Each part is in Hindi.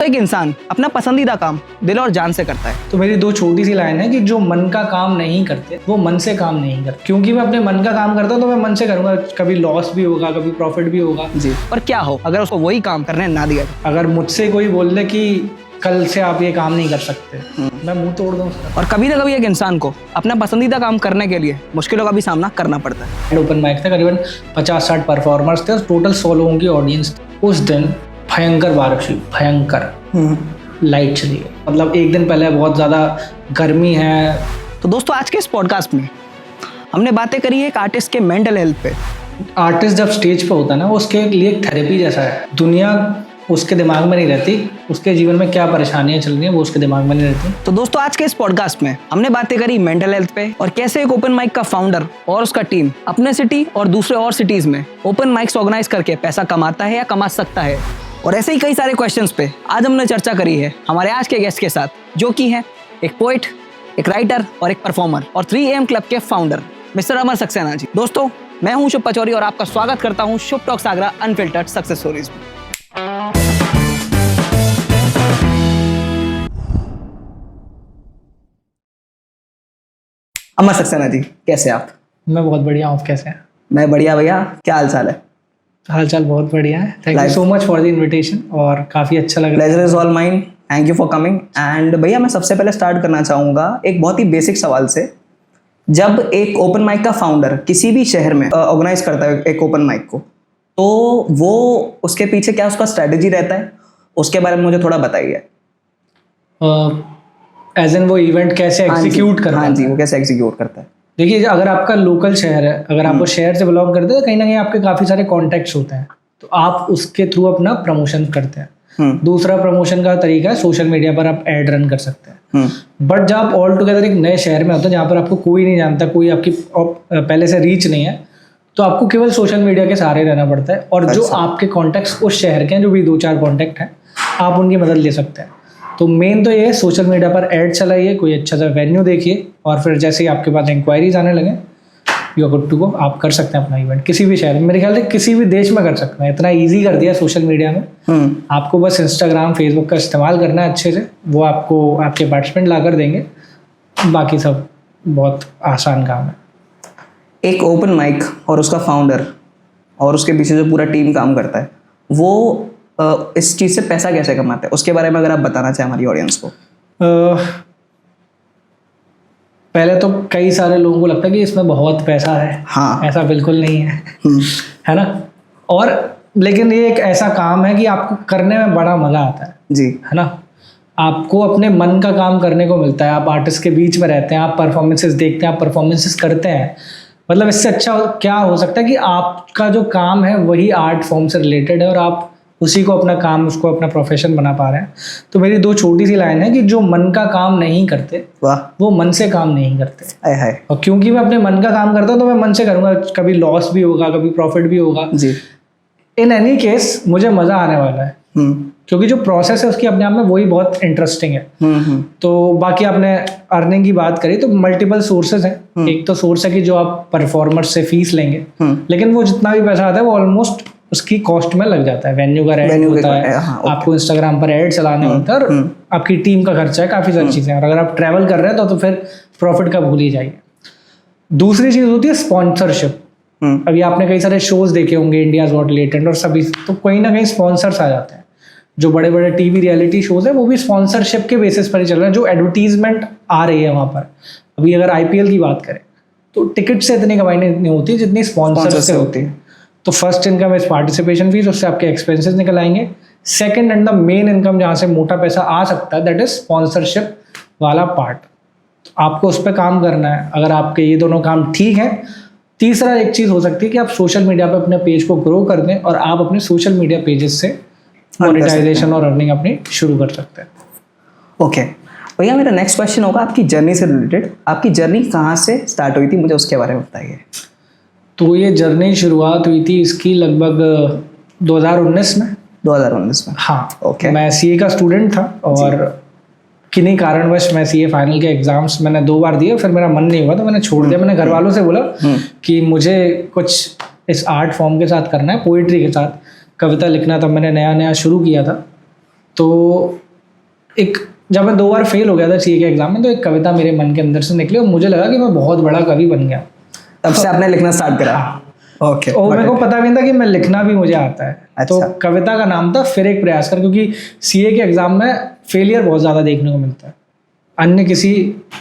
एक इंसान अपना पसंदीदा काम दिल और जान से करता है। तो मेरी दो छोटी सी लाइन है कि जो मन का काम नहीं करते वो मन से काम नहीं करते। क्योंकि मैं अपने मन का काम करता हूँ तो मैं मन से करूंगा, कभी लॉस भी होगा, कभी प्रॉफिट भी होगा जी। और क्या हो अगर उसको वही काम करने ना दिया जाए? अगर मुझसे कोई बोल दे कि कल से आप ये काम नहीं कर सकते, मैं मुंह तोड़ दूँ। और कभी ना कभी एक इंसान को अपना पसंदीदा काम करने के लिए मुश्किलों का भी सामना करना पड़ता है। ओपन माइक था, करीबन 50-60 परफॉर्मर्स थे, टोटल 100 लोगों की ऑडियंस थी। उस दिन भयंकर बारिश हुई, भयंकर लाइट चली गई। मतलब एक दिन पहले बहुत ज़्यादा गर्मी है। तो दोस्तों आज के इस पॉडकास्ट में हमने बातें करी एक आर्टिस्ट के मेंटल हेल्थ पे। आर्टिस्ट जब स्टेज पे होता है ना, वो उसके लिए एक थेरेपी जैसा है। दुनिया उसके दिमाग में नहीं रहती, उसके जीवन में क्या परेशानियां चल रही हैं वो उसके दिमाग में नहीं रहती। तो दोस्तों आज के इस पॉडकास्ट में हमने बातें करी मेंटल हेल्थ पे और कैसे एक ओपन माइक का फाउंडर और उसका टीम अपने सिटी और दूसरे और सिटीज में ओपन माइक्स ऑर्गेनाइज करके पैसा कमाता है या कमा सकता है। और ऐसे ही कई सारे क्वेश्चंस पे आज हमने चर्चा करी है हमारे आज के गेस्ट के साथ, जो कि है एक पोएट, एक राइटर और एक परफॉर्मर और 3AM क्लब के फाउंडर मिस्टर अमर सक्सेना जी। दोस्तों मैं हूं शुभ पचौरी और आपका स्वागत करता हूं Shubh talks Agra unfiltered success stories में। अमर सक्सेना जी कैसे आप? मैं बहुत बढ़िया हूँ, आप कैसे हैं? मैं बढ़िया भैया, क्या हाल चाल है? हाल चाल बहुत बढ़िया है। Thank you so much for the invitation और काफ़ी अच्छा लग रहा है। Pleasure is all mine, thank you for coming. And भैया मैं सबसे पहले स्टार्ट करना चाहूँगा एक बहुत ही बेसिक सवाल से। जब एक ओपन माइक का फाउंडर किसी भी शहर में ऑर्गेनाइज करता है एक ओपन माइक को, तो वो उसके पीछे क्या उसका स्ट्रैटेजी रहता है, उसके बारे में मुझे थोड़ा बताइए। एज एन वो इवेंट कैसे एग्जीक्यूट करता है? हाँ जी, वो कैसे एग्जीक्यूट करता है? देखिए, अगर आपका लोकल शहर है, अगर आप उस शहर से बिलोंग करते हैं तो कहीं ना कहीं आपके काफ़ी सारे कॉन्टैक्ट्स होते हैं, तो आप उसके थ्रू अपना प्रमोशन करते हैं। दूसरा प्रमोशन का तरीका है सोशल मीडिया पर आप ऐड रन कर सकते हैं। बट जब आप ऑल टुगेदर एक नए शहर में होते हैं जहाँ पर आपको कोई नहीं जानता, कोई आपकी पहले से रीच नहीं है, तो आपको केवल सोशल मीडिया के सहारे रहना पड़ता है। और जो आपके कॉन्टैक्ट्स उस शहर के हैं, जो भी 2-4 कॉन्टैक्ट हैं, आप उनकी मदद ले सकते हैं। तो मेन तो ये है, सोशल मीडिया पर ऐड चलाइए, कोई अच्छा सा वेन्यू देखिए, और फिर जैसे ही आपके पास इंक्वायरीज आने लगे, you are good to go. आप कर सकते हैं अपना इवेंट किसी भी शहर में। मेरे ख्याल से किसी भी देश में कर सकते हैं, इतना ईजी कर दिया सोशल मीडिया में। आपको बस इंस्टाग्राम, फेसबुक का इस्तेमाल करना है अच्छे से, वो आपको आपके पार्टिसिपेंट ला कर देंगे। बाकी सब बहुत आसान काम है। एक ओपन माइक और उसका फाउंडर और उसके पीछे जो पूरा टीम काम करता है, वो इस चीज़ से पैसा कैसे कमाते हैं, उसके बारे में अगर आप बताना चाहें हमारी ऑडियंस को। पहले तो कई सारे लोगों को लगता है कि इसमें बहुत पैसा है। हाँ, ऐसा बिल्कुल नहीं है, है ना। और लेकिन ये एक ऐसा काम है कि आपको करने में बड़ा मज़ा आता है जी, है ना। आपको अपने मन का काम करने को मिलता है। आप आर्टिस्ट के बीच में रहते हैं, आप परफॉर्मेंसेस देखते हैं, आप परफॉर्मेंसेस करते हैं। मतलब इससे अच्छा क्या हो सकता है कि आपका जो काम है वही आर्ट फॉर्म से रिलेटेड है और आप उसी को अपना काम, उसको अपना प्रोफेशन बना पा रहे हैं। तो मेरी दो छोटी सी लाइन है कि जो मन का काम नहीं करते वो मन से काम नहीं करते। है। और क्योंकि मैं अपने मन का काम करता हूँ तो मैं मन से करूँगा, कभी लॉस भी होगा, कभी प्रॉफिट भी होगा जी। इन एनी केस मुझे मज़ा आने वाला है, क्योंकि जो प्रोसेस है उसकी अपने आप में वही बहुत इंटरेस्टिंग है। तो बाकी आपने अर्निंग की बात करी तो मल्टीपल सोर्सेज हैं। एक तो सोर्स है कि जो आप परफॉर्मर्स से फीस लेंगे, लेकिन वो जितना भी पैसा आता है वो ऑलमोस्ट उसकी कॉस्ट में लग जाता है। वेन्यू का रेंट होता है, आपको इंस्टाग्राम पर ऐड चलाने होता है, और आपकी टीम का खर्चा है, काफ़ी सारी चीज़ें। और अगर आप ट्रैवल कर रहे हैं तो फिर प्रॉफिट का भूल ही जाइए। दूसरी चीज़ होती है स्पॉन्सरशिप। अभी आपने कई सारे शोज देखे होंगे, इंडियाज गॉट टैलेंट और सभी, तो कहीं ना कहीं स्पॉन्सर्स आ जाते हैं। जो बड़े बड़े टीवी रियलिटी शोज है वो भी स्पॉन्सरशिप के बेसिस पर ही चल रहे हैं। जो एडवर्टीजमेंट आ रही है वहाँ पर, अभी अगर IPL की बात करें तो टिकट से इतनी कमाई नहीं होती जितनी स्पॉन्सर से होती है। तो first income is participation fees, उससे आपके एक्सपेंसेस निकल आएंगे। Second and the main income जहाँ से मोटा पैसा आ सकता है, दैट इज स्पॉन्सरशिप वाला पार्ट। तो आपको उस पर काम करना है। अगर आपके ये दोनों काम ठीक हैं, तीसरा एक चीज़ हो सकती है कि आप सोशल मीडिया पर अपने पेज को ग्रो कर दें और आप अपने सोशल मीडिया पेजेस से मोनेटाइजेशन और अर्निंग अपनी शुरू कर सकते हैं। ओके भैया, मेरा नेक्स्ट क्वेश्चन होगा आपकी जर्नी से रिलेटेड। आपकी जर्नी कहाँ से स्टार्ट हुई थी, मुझे उसके बारे में बताइए। तो ये जर्नी शुरुआत हुई थी इसकी लगभग 2019 में। 2019 में? हाँ। ओके। मैं CA का स्टूडेंट था और किन्हीं कारणवश मैं CA फाइनल के एग्जाम्स मैंने 2 बार दिए, फिर मेरा मन नहीं हुआ तो मैंने छोड़ दिया। मैंने घर वालों से बोला कि मुझे कुछ इस आर्ट फॉर्म के साथ करना है, पोइट्री के साथ। कविता लिखना तब मैंने नया नया शुरू किया था, तो एक जब मैं 2 बार फेल हो गया था सीए के एग्जाम में, तो एक कविता मेरे मन के अंदर से निकली और मुझे लगा कि मैं बहुत बड़ा कवि बन गया। तब से आपने लिखना स्टार्ट करा? ओके। और मेरे को पता भी नहीं था कि मैं लिखना भी मुझे आता है। अच्छा। तो कविता का नाम था फिर एक प्रयास कर, क्योंकि सीए के एग्जाम में फेलियर बहुत ज़्यादा देखने को मिलता है। अन्य किसी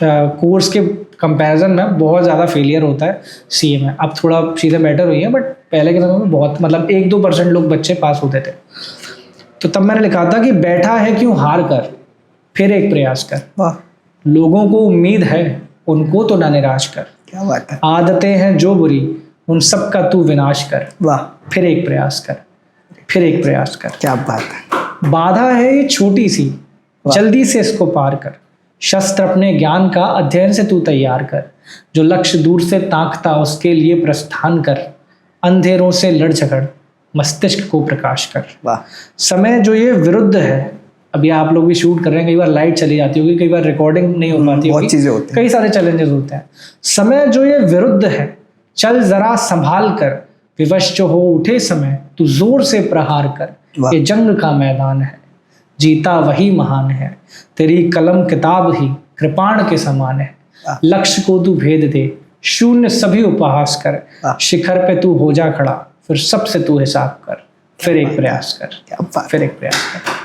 कोर्स के कंपैरिजन में बहुत ज़्यादा फेलियर होता है सीए में। अब थोड़ा चीज़ें बेटर हुई हैं, बट पहले के समय में बहुत, मतलब 1-2% लोग बच्चे पास होते थे। तो तब मैंने लिखा था कि बैठा है क्यों हार कर, फिर एक प्रयास कर। वाह, लोगों को उम्मीद है, उनको तो ना निराश कर। क्या बात है। आदतें हैं जो बुरी, उन सब का तू विनाश कर। वाह, फिर एक प्रयास कर, फिर एक प्रयास कर। क्या बात है। बाधा है ये छोटी सी, जल्दी से इसको पार कर। शस्त्र अपने ज्ञान का अध्ययन से तू तैयार कर। जो लक्ष्य दूर से ताकता उसके लिए प्रस्थान कर। अंधेरों से लड़ झगड़, मस्तिष्क को प्रकाश कर। वाह, समय जो ये विरुद्ध है, अभी आप लोग भी शूट कर रहे हैं, कई बार लाइट चली जाती होगी, कई बार रिकॉर्डिंग नहीं हो पाती होगी, बहुत चीजें होती हैं। कई सारे चैलेंजेस होते हैं। समय जो ये विरुद्ध है, चल जरा संभाल कर। विवश जो हो उठे समय, तू जोर से प्रहार कर। वाह। ये जंग का मैदान है, जीता वही महान है। तेरी कलम किताब ही कृपाण के समान है। लक्ष्य को तू भेद दे, शून्य सभी उपहास कर। शिखर पे तू हो जा खड़ा, फिर सबसे तू हिसाब कर। फिर एक प्रयास कर, क्या बात। फिर एक प्रयास कर।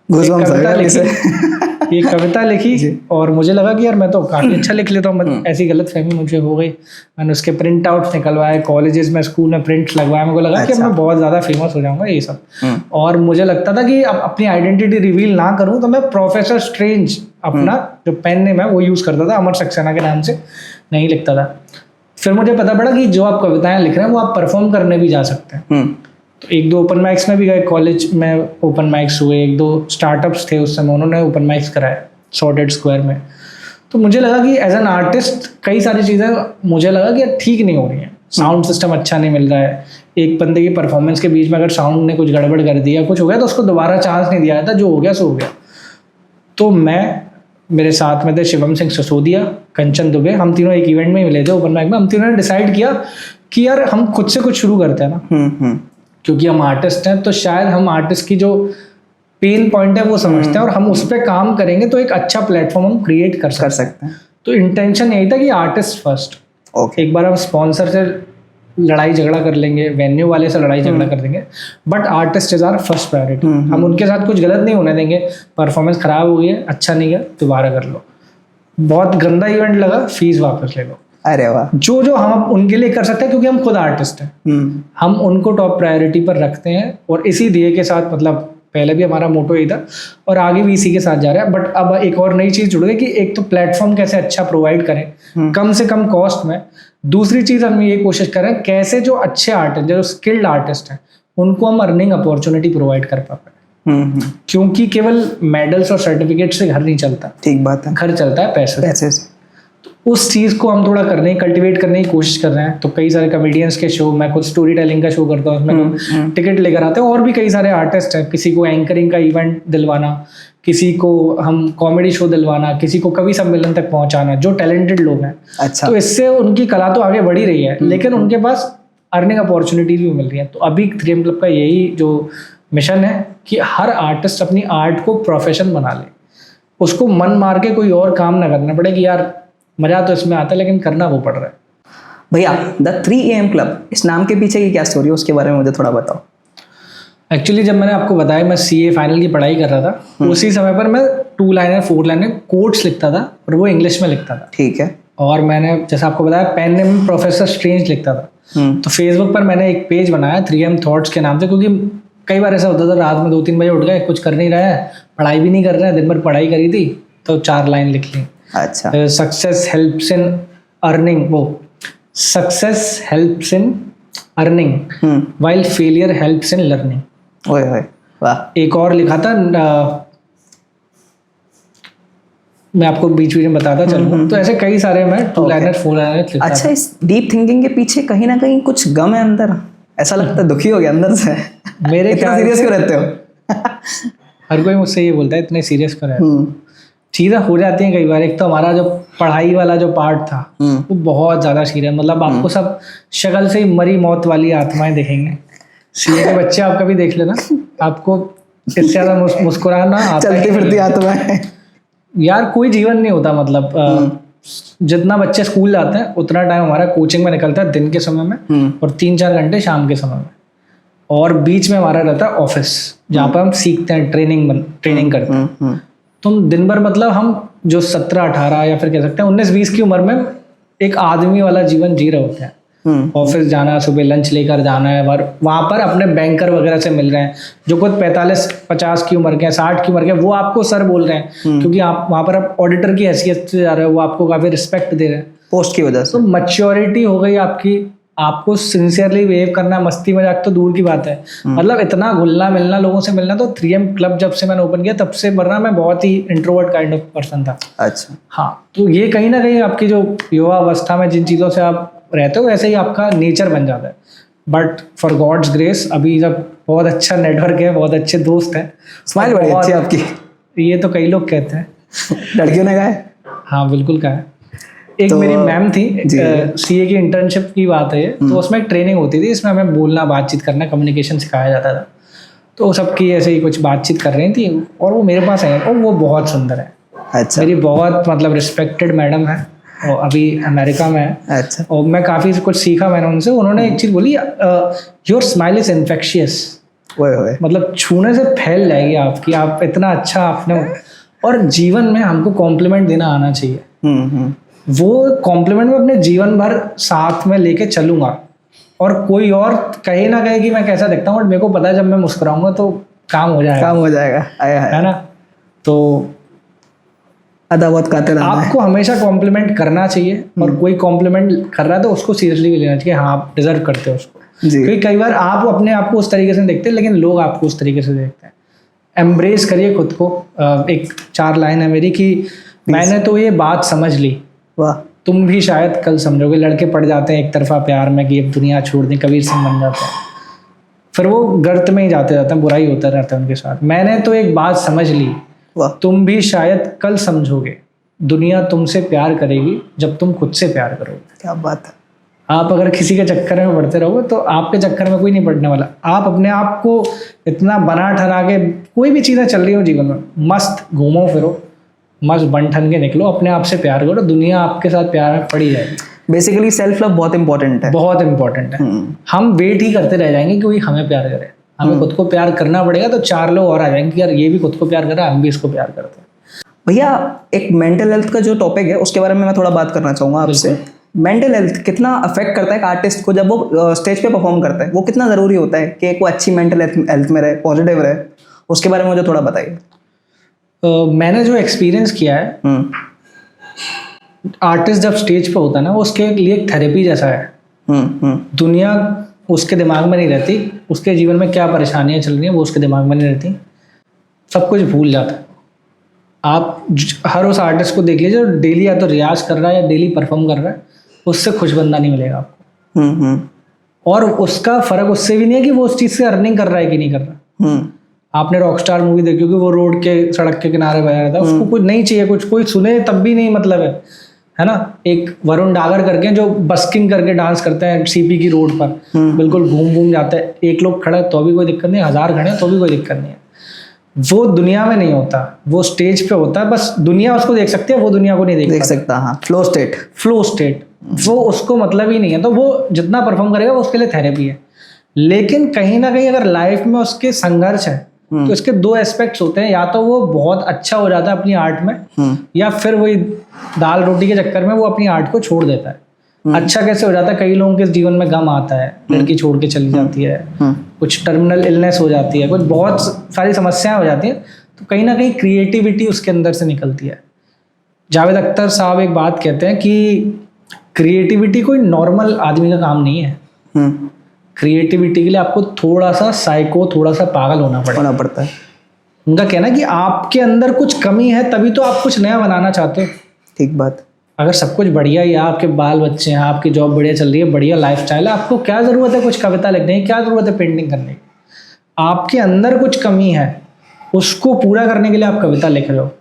ये कविता लिखी और मुझे लगा कि यार मैं तो काफी अच्छा लिख लेता हूँ। ऐसी गलतफहमी मुझे हो गई। मैंने उसके प्रिंट आउट निकलवाए, कॉलेजेस में, स्कूल में प्रिंट्स लगवाए। मेरे को लगा कि मैं बहुत ज्यादा फेमस हो जाऊंगा ये सब। और मुझे लगता था कि अब अपनी आइडेंटिटी रिवील ना करूं, तो मैं प्रोफेसर स्ट्रेंज अपना जो पेन नेम है वो यूज करता था, अमर सक्सेना के नाम से नहीं लिखता था। फिर मुझे पता पड़ा कि जो आप कविताएं लिख रहे हैं वो आप परफॉर्म करने भी जा सकते हैं। तो 1-2 ओपन माइक्स में भी गए, कॉलेज में ओपन माइक्स हुए, 1-2 स्टार्टअप्स थे उस समय, उन्होंने ओपन माइक्स कराए सॉर्टेड स्क्वायर में। तो मुझे लगा कि एज एन आर्टिस्ट कई सारी चीज़ें मुझे लगा कि ठीक नहीं हो रही हैं। साउंड सिस्टम अच्छा नहीं मिल रहा है। एक बंदे की परफॉर्मेंस के बीच में अगर साउंड ने कुछ गड़बड़ कर दिया, कुछ हो गया, तो उसको दोबारा चांस नहीं दिया जाता। जो हो गया सो हो गया। तो मेरे साथ में थे शिवम सिंह सिसोदिया, कंचन दुबे, हम तीनों एक इवेंट में मिले थे ओपन माइक में। हम तीनों ने डिसाइड किया कि यार हम खुद से कुछ शुरू करते हैं ना, क्योंकि हम आर्टिस्ट हैं, तो शायद हम आर्टिस्ट की जो पेन पॉइंट है वो समझते हैं और हम उस पर काम करेंगे तो एक अच्छा प्लेटफॉर्म हम क्रिएट कर सकते हैं। तो इंटेंशन यही था कि आर्टिस्ट फर्स्ट। एक बार हम स्पॉन्सर से लड़ाई झगड़ा कर लेंगे, वेन्यू वाले से लड़ाई झगड़ा कर देंगे, but artist is our first priority. हम उनके साथ कुछ गलत नहीं होने देंगे। परफॉर्मेंस खराब हुई है, अच्छा नहीं है, दोबारा कर लो। बहुत गंदा इवेंट लगा, फीस वापस ले लो। अरे वाह। जो हम उनके लिए कर सकते हैं, क्योंकि हम खुद आर्टिस्ट हैं, हम उनको टॉप प्रायोरिटी पर रखते हैं। और इसी ध्येय के साथ, मतलब पहले भी हमारा मोटो यही था और आगे भी इसी के साथ जा रहा है। बट अब एक और नई चीज़ जुड़ गई कि एक तो प्लेटफॉर्म कैसे अच्छा प्रोवाइड करें कम से कम कॉस्ट में। दूसरी चीज़ हम ये कोशिश करें कैसे जो अच्छे आर्टिस्ट, जो स्किल्ड आर्टिस्ट हैं, उनको हम अर्निंग अपॉर्चुनिटी प्रोवाइड कर पाए। क्योंकि केवल मेडल्स और सर्टिफिकेट से घर नहीं चलता। ठीक बात है। घर चलता है पैसे से। तो उस चीज़ को हम थोड़ा कल्टिवेट करने की कोशिश कर रहे हैं। तो कई सारे कॉमेडियंस के शो, मैं खुद स्टोरी टेलिंग का शो करता हूँ, उसमें टिकट लेकर आते हैं। और भी कई सारे आर्टिस्ट हैं, किसी को एंकरिंग का इवेंट दिलवाना, किसी को हम कॉमेडी शो दिलवाना, किसी को कवि सम्मेलन तक पहुंचाना, जो टैलेंटेड लोग हैं। अच्छा। तो इससे उनकी कला तो आगे बढ़ ही रही है, लेकिन उनके पास अर्निंग अपॉर्चुनिटीज भी मिल रही है। तो अभी 3M क्लब का यही जो मिशन है कि हर आर्टिस्ट अपनी आर्ट को प्रोफेशन बना ले, उसको मन मार के कोई और काम ना करना पड़े कि यार मजा तो इसमें आता है लेकिन करना वो पड़ रहा है। भैया, द 3AM क्लब, इस नाम के पीछे की क्या स्टोरी है, उसके बारे में मुझे थोड़ा बताओ। एक्चुअली जब मैंने आपको बताया मैं CA फाइनल की पढ़ाई कर रहा था, उसी समय पर मैं 2 लाइनर 4 लाइनर कोट्स लिखता था और वो इंग्लिश में लिखता था। ठीक है। और मैंने जैसा आपको बताया पेन नेम प्रोफेसर स्ट्रेंज लिखता था। तो फेसबुक पर मैंने एक पेज बनाया 3M थॉट्स के नाम से, क्योंकि कई बार ऐसा होता था रात में 2-3 बजे उठ गए, कुछ कर नहीं रहा है, पढ़ाई भी नहीं कर रहे हैं, दिन भर पढ़ाई करी थी, तो 4 लाइन लिख ली। अच्छा। सक्सेस हेल्प्स इन अर्निंग, वो success helps in earning while failure helps in learning. ओए ओए, वाह। एक और लिखा था, मैं आपको बीच बीच में बताता चलूंगा। तो ऐसे कई सारे मैं 2 लाइनर 4 लाइनर लिखता था। अच्छा, इस डीप थिंकिंग के पीछे कहीं ना कहीं कुछ गम है अंदर, ऐसा लगता है दुखी हो गया अंदर से। मेरे इतना सीरियस क्यों रहते हो? हर कोई मुझसे ये बोलता है इतने सीरियस क्यों रहते हो। चीज़ें हो जाती हैं कई बार। एक तो हमारा जो पढ़ाई वाला जो पार्ट था वो बहुत ज़्यादा सीरियस, मतलब आपको सब शक्ल से ही मरी मौत वाली आत्माएं देखेंगे। CA के बच्चे आप कभी देख लेना, आपको इससे ज्यादा मुस्कुराना आता चलती फिरती आत्मा है यार। कोई जीवन नहीं होता, मतलब जितना बच्चे स्कूल जाते हैं उतना टाइम हमारा कोचिंग में निकलता है दिन के समय में, और 3-4 घंटे शाम के समय में, और बीच में हमारा रहता है ऑफिस, जहाँ पर हम सीखते हैं, ट्रेनिंग करते हैं। तुम दिन भर, मतलब हम जो 17-18 या फिर कह सकते हैं 19-20 की उम्र में एक आदमी वाला जीवन जी रहे होते हैं। ऑफिस जाना है, सुबह लंच लेकर जाना है, और वहाँ पर अपने बैंकर वगैरह से मिल रहे हैं जो खुद 45-50 की उम्र के हैं, 60 की उम्र के, वो आपको सर बोल रहे हैं क्योंकि आप वहाँ पर आप ऑडिटर की हैसियत से जा रहे हो, वो आपको काफी रिस्पेक्ट दे रहे हैं पोस्ट की वजह से। तो मैच्योरिटी हो गई आपकी, आपको सिंसियरली बिहेव करना, मस्ती मजाक तो दूर की बात है, मतलब इतना घुलना मिलना, लोगों से मिलना। तो 3M क्लब जब से मैंने ओपन किया तब से, वरना मैं बहुत ही इंट्रोवर्ट काइंड ऑफ पर्सन था। अच्छा। हाँ, तो ये कहीं ना कहीं आपकी जो युवा अवस्था में जिन चीज़ों से आप रहते हो वैसे ही आपका नेचर बन जाता है। बट फॉर गॉड्स ग्रेस अभी जब बहुत अच्छा नेटवर्क है, बहुत अच्छे दोस्त हैं, स्माइल बड़ी अच्छी है आपकी। ये तो कई लोग कहते हैं। लड़कियों ने कहा है? हाँ बिल्कुल कहा है। एक तो मेरी मैम थी, CA की इंटर्नशिप की बात है, तो उसमें एक ट्रेनिंग होती थी, इसमें हमें बोलना, बातचीत करना, कम्युनिकेशन सिखाया जाता था। तो सबकी ऐसे ही कुछ बातचीत कर रही थी और वो मेरे पास आई और वो बहुत सुंदर है। अच्छा। मेरी बहुत मतलब रिस्पेक्टेड मैडम है और अभी अमेरिका में है। अच्छा। और मैं काफ़ी कुछ सीखा मैंने उनसे। उन्होंने एक चीज़ बोली, योर स्माइल इज इन्फेक्शियस, मतलब छूने से फैल जाएगी आपकी, आप इतना अच्छा आपने। और जीवन में हमको कॉम्प्लीमेंट देना आना चाहिए। वो कॉम्प्लीमेंट में अपने जीवन भर साथ में लेके चलूंगा, और कोई और कहे ना कहे कि मैं कैसा दिखता हूँ, बट मेरे को पता है जब मैं मुस्कुराऊंगा तो काम हो जाएगा, है ना। तो अदावत खाते रहना है। आपको हमेशा कॉम्प्लीमेंट करना चाहिए, और कोई कॉम्प्लीमेंट कर रहा है तो उसको सीरियसली भी लेना चाहिए। हाँ, आप डिजर्व करते हो उसको, क्योंकि कई बार आप अपने आप को उस तरीके से देखते हैं लेकिन लोग आपको उस तरीके से देखते हैं। एम्ब्रेस करिए खुद को। एक 4 लाइन है मेरी कि मैंने तो ये बात समझ ली, वाह, तुम भी शायद कल समझोगे। लड़के पड़ जाते हैं एक तरफा प्यार में कि अब दुनिया छोड़ दें, कबीर सिंह बन जाते हैं, फिर वो गर्त में ही जाते हैं, बुराई होता रहता है उनके साथ। मैंने तो एक बात समझ ली, तुम भी शायद कल समझोगे, दुनिया तुमसे प्यार करेगी जब तुम खुद से प्यार करोगे। क्या बात है। आप अगर किसी के चक्कर में पड़ते रहोगे तो आपके चक्कर में कोई नहीं पड़ने वाला। आप अपने आप को इतना बना ठहरा के, कोई भी चीज़ें चल रही हो जीवन में, मस्त घूमो फिरो, मस्त बन ठन के निकलो, अपने आप से प्यार करो, दुनिया आपके साथ प्यार में पड़ी जाएगी। बेसिकली सेल्फ लव बहुत इंपॉर्टेंट है, बहुत इंपॉर्टेंट है। हम वेट ही करते रह जाएंगे कि कोई हमें प्यार करे, हमें खुद को प्यार करना पड़ेगा, तो 4 लोग और आ जाएंगे कि यार ये भी खुद को प्यार कर रहा है, हम भी इसको प्यार करते हैं। भैया एक मेंटल हेल्थ का जो टॉपिक है उसके बारे में मैं थोड़ा बात करना चाहूँगा आपसे। मेंटल हेल्थ कितना अफेक्ट करता है एक आर्टिस्ट को जब वो स्टेज पे परफॉर्म करता है, वो कितना ज़रूरी होता है कि वो अच्छी मेंटल हेल्थ में रहे, पॉजिटिव रहे, उसके बारे में मुझे थोड़ा बताइए। मैंने जो एक्सपीरियंस किया है, आर्टिस्ट जब स्टेज पे होता है ना, वो उसके लिए एक थेरेपी जैसा है। दुनिया उसके दिमाग में नहीं रहती, उसके जीवन में क्या परेशानियां चल रही हैं वो उसके दिमाग में नहीं रहती, सब कुछ भूल जाता है। आप हर उस आर्टिस्ट को देख लीजिए जो डेली या तो रियाज कर रहा है या डेली परफॉर्म कर रहा है, उससे खुश बंदा नहीं मिलेगा आपको। और उसका फर्क उससे भी नहीं है कि वो उस चीज़ से अर्निंग कर रहा है कि नहीं कर रहा। आपने रॉकस्टार मूवी देखी होगी, वो रोड के सड़क के किनारे बजा रहा था, उसको कुछ नहीं चाहिए, कुछ कोई सुने तब भी नहीं मतलब है ना। एक वरुण डागर करके जो बस्किंग करके डांस करते हैं CP की रोड पर, बिल्कुल घूम घूम जाते हैं, एक लोग खड़ा है तो भी कोई दिक्कत नहीं, 1000 खड़े हैं तो भी कोई दिक्कत नहीं है। वो दुनिया में नहीं होता, वो स्टेज पे होता है, बस दुनिया उसको देख सकती है, वो दुनिया को नहीं देख सकता। हाँ, फ्लो स्टेट वो उसको मतलब ही नहीं है। तो वो जितना परफॉर्म करेगा वो उसके लिए थेरेपी है। लेकिन कहीं ना कहीं अगर लाइफ में उसके संघर्ष है तो इसके 2 एस्पेक्ट्स होते हैं, या तो वो बहुत अच्छा हो जाता है अपनी आर्ट में, या फिर वही दाल रोटी के चक्कर में वो अपनी आर्ट को छोड़ देता है। अच्छा कैसे हो जाता है, कई लोगों के जीवन में गम आता है, लड़की छोड़ के चली जाती है, कुछ टर्मिनल इलनेस हो जाती है, कुछ बहुत सारी समस्याएं हो जाती हैं, तो कहीं ना कहीं क्रिएटिविटी उसके अंदर से निकलती है। जावेद अख्तर साहब एक बात कहते हैं कि क्रिएटिविटी कोई नॉर्मल आदमी का काम नहीं है। क्रिएटिविटी के लिए आपको थोड़ा सा साइको, थोड़ा सा पागल होना पड़ता है। उनका कहना है कि आपके अंदर कुछ कमी है तभी तो आप कुछ नया बनाना चाहते हो। ठीक बात। अगर सब कुछ बढ़िया ही है, आपके बाल बच्चे हैं, आपकी जॉब बढ़िया चल रही है, बढ़िया लाइफस्टाइल है, आपको क्या ज़रूरत है कुछ कविता लिखने की, क्या ज़रूरत है पेंटिंग करने की। आपके अंदर कुछ कमी है, उसको पूरा करने के लिए आप कविता लिख रहे हो,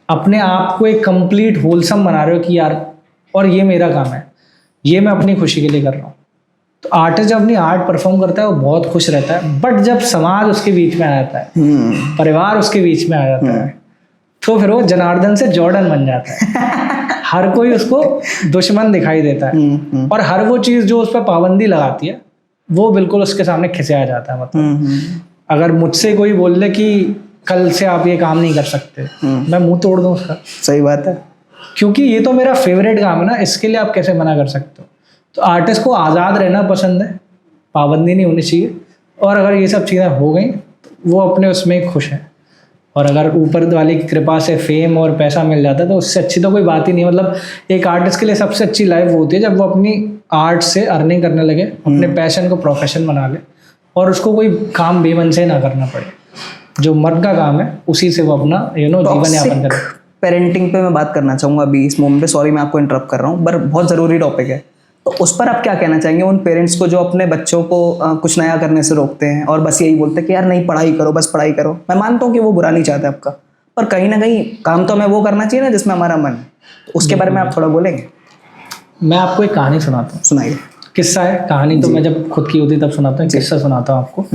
अपने आप को एक कंप्लीट होलसम बना रहे हो कि यार और ये मेरा काम है, ये मैं अपनी खुशी के लिए कर रहा हूँ। तो आर्टिस्ट जब अपनी आर्ट परफॉर्म करता है वो बहुत खुश रहता है, बट जब समाज उसके बीच में आ जाता है, परिवार उसके बीच में आ जाता है, तो फिर वो जनार्दन से जॉर्डन बन जाता है। हर कोई उसको दुश्मन दिखाई देता है और हर वो चीज़ जो उस पर पाबंदी लगाती है वो बिल्कुल उसके सामने खिंचे आ जाता है। मतलब अगर मुझसे कोई बोल दे कि कल से आप ये काम नहीं कर सकते, मैं मुंह तोड़ दूं उसका। सही बात है, क्योंकि ये तो मेरा फेवरेट काम है ना, इसके लिए आप कैसे मना कर सकते हो। तो आर्टिस्ट को आज़ाद रहना पसंद है, पाबंदी नहीं होनी चाहिए, और अगर ये सब चीज़ें हो गई तो वो अपने उसमें खुश है। और अगर ऊपर वाले की कृपा से फेम और पैसा मिल जाता है तो उससे अच्छी तो कोई बात ही नहीं है। मतलब एक आर्टिस्ट के लिए सबसे अच्छी लाइफ वो होती है जब वो अपनी आर्ट से अर्निंग करने लगे, अपने पैशन को प्रोफेशन बना ले और उसको कोई काम बेमन से ना करना पड़े। जो मर्द का काम है उसी से वो अपना जीवन यापन करे। पेरेंटिंग पे मैं बात करना चाहूँगा अभी इस मोमेंट पे, सॉरी मैं आपको इंटरप्ट कर रहा हूँ, पर बहुत ज़रूरी टॉपिक है। तो उस पर आप क्या कहना चाहेंगे उन पेरेंट्स को जो अपने बच्चों को कुछ नया करने से रोकते हैं और बस यही बोलते हैं कि यार नहीं पढ़ाई करो, बस पढ़ाई करो। मैं मानता हूँ कि वो बुरा नहीं चाहते आपका, पर कहीं ना कहीं काम तो हमें वो करना चाहिए ना जिसमें हमारा मन है। तो उसके बारे में आप थोड़ा बोलेंगे? मैं आपको एक कहानी सुनाता हूँ। सुनाइए। किस्सा है, कहानी तो मैं जब खुद की होती तब सुनाता हूँ, किस्सा सुनाता हूँ आपको।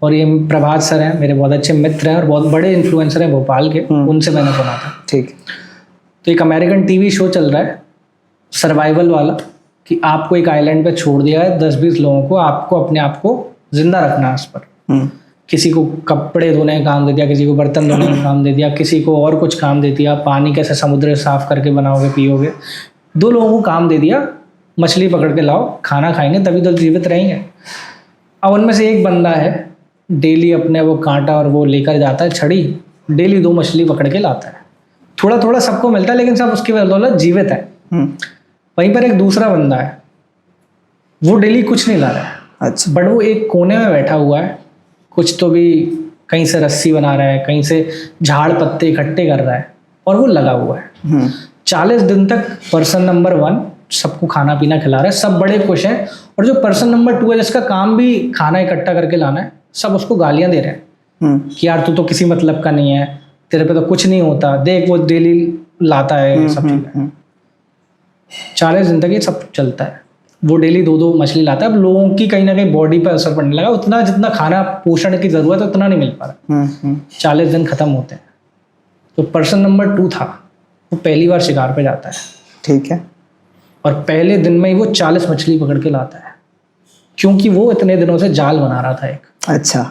और ये प्रभात सर हैं, मेरे बहुत अच्छे मित्र हैं और बहुत बड़े इन्फ्लुएंसर हैं भोपाल के, उनसे मैंने सुना था। ठीक। तो एक अमेरिकन टीवी शो चल रहा है सर्वाइवल वाला, कि आपको एक आइलैंड पे छोड़ दिया है 10-20 लोगों को, आपको अपने आप को जिंदा रखना है उस पर। किसी को कपड़े धोने का काम दे दिया, किसी को बर्तन धोने का काम दे दिया, किसी को और कुछ काम दे दिया, पानी कैसे समुद्र साफ करके बनाओगे पियोगे। 2 लोगों को काम दे दिया, मछली पकड़ के लाओ, खाना खाएंगे तभी तो जीवित रहेंगे। अब उनमें से एक बंदा है, डेली अपने वो कांटा और वो लेकर जाता है छड़ी, डेली 2 मछली पकड़ के लाता है। थोड़ा थोड़ा सबको मिलता है लेकिन सब उसकी बदौलत जीवित है। वहीं पर एक दूसरा बंदा है, वो डेली कुछ नहीं ला रहा है। अच्छा। बट वो एक कोने में बैठा हुआ है, कुछ तो भी कहीं से रस्सी बना रहा है, कहीं से झाड़ पत्ते इकट्ठे कर रहा है और वो लगा हुआ है। 40 दिन तक पर्सन नंबर 1 सबको खाना पीना खिला रहा है, सब बड़े खुश हैं। और जो पर्सन नंबर 2 है जिसका काम भी खाना इकट्ठा करके लाना है, सब उसको गालियां दे रहे हैं कि यार तू तो किसी मतलब का नहीं है, तेरे पे तो कुछ नहीं होता, देख वो डेली लाता है ये सब चीज़ें। 40 दिन तक ये सब चलता है। वो डेली 2-2 मछली लाता है। अब लोगों की कहीं ना कहीं बॉडी पर असर पड़ने लगा, उतना जितना खाना पोषण की ज़रूरत है उतना नहीं मिल पा रहा। 40 दिन ख़त्म होते हैं। तो पर्सन नंबर 2 था, वो पहली बार शिकार पे जाता है। ठीक है। और पहले दिन में ही वो 40 मछली पकड़ के लाता है, क्योंकि वो इतने दिनों से जाल बना रहा था एक। अच्छा।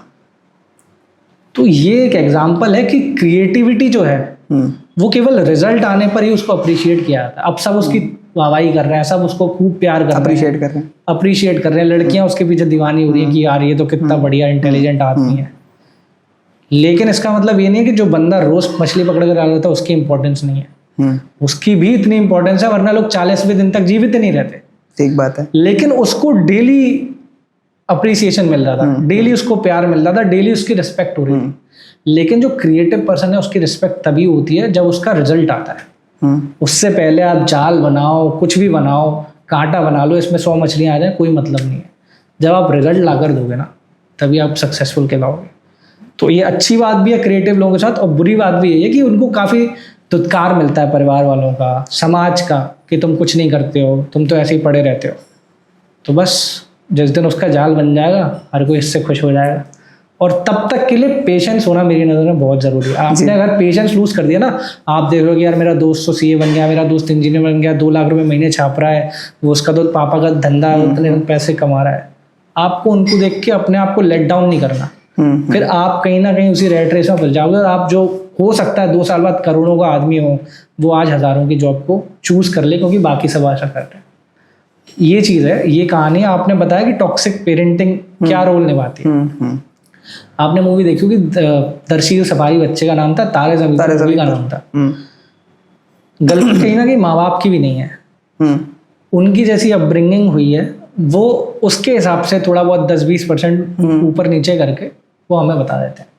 तो ये एक एग्जाम्पल है कि क्रिएटिविटी जो है वो केवल रिजल्ट आने पर ही उसको अप्रिशिएट किया जाता है। अब सब उसकी वाहवाही कर रहे हैं, सब उसको खूब प्यार कर रहे हैं, अप्रिशिएट कर रहे हैं। लड़कियां उसके पीछे दीवानी हो रही है कि यार ये तो कितना बढ़िया इंटेलिजेंट आदमी है। लेकिन इसका मतलब ये नहीं है कि जो बंदा रोज मछली पकड़ कर आ रहा था उसकी इंपॉर्टेंस नहीं है। उसकी भी इतनी इंपॉर्टेंस है, वरना लोग 40वें दिन तक जीवित नहीं रहते। ठीक बात है। लेकिन उसको डेली अप्रिसिएशन मिल रहा था, डेली उसको प्यार मिल रहा था, डेली उसकी रिस्पेक्ट हो रही थी। लेकिन जो क्रिएटिव पर्सन है उसकी रिस्पेक्ट तभी होती है जब उसका रिजल्ट आता है। उससे पहले आप जाल बनाओ, कुछ भी बनाओ, कांटा बना लो, इसमें 100 मछलियां आ जाए, कोई मतलब नहीं है। जब आप रिजल्ट ला कर दोगे ना, तभी आप सक्सेसफुल कहलाओगे। तो ये अच्छी बात भी है क्रिएटिव लोगों के साथ, और बुरी बात भी है कि उनको काफ़ी धुतकार मिलता है परिवार वालों का, समाज का, कि तुम कुछ नहीं करते हो, तुम तो ऐसे ही पड़े रहते हो। तो बस जिस दिन उसका जाल बन जाएगा हर कोई इससे खुश हो जाएगा। और तब तक के लिए पेशेंस होना मेरी नज़र में बहुत ज़रूरी है। आपने अगर पेशेंस लूज़ कर दिया ना, आप देख लो कि यार मेरा दोस्त तो सीए बन गया, मेरा दोस्त इंजीनियर बन गया, 2 लाख रुपए महीने छाप रहा है, वो उसका तो पापा का धंधा, उतने पैसे कमा रहा है। आपको उनको देख के अपने आप को लेट डाउन नहीं करना, फिर आप कहीं ना कहीं उसी रेट रेस में फंस जाओगे। और आप जो हो सकता है 2 साल बाद करोड़ों का आदमी हो, वो आज हज़ारों की जॉब को चूज़ कर ले क्योंकि बाकी सब आशा कर रहे हैं। ये चीज़ है, ये कहानी। आपने बताया कि टॉक्सिक पेरेंटिंग क्या रोल निभाती है। आपने मूवी देखी होगी, दर्शी सफारी बच्चे का नाम था, तारे ज़मीन का नाम था। गलती कहीं ना कहीं माँ बाप की भी नहीं है, उनकी जैसी अपब्रिंगिंग हुई है, वो उसके हिसाब से थोड़ा बहुत 10-20% ऊपर नीचे करके वो हमें बता देते हैं।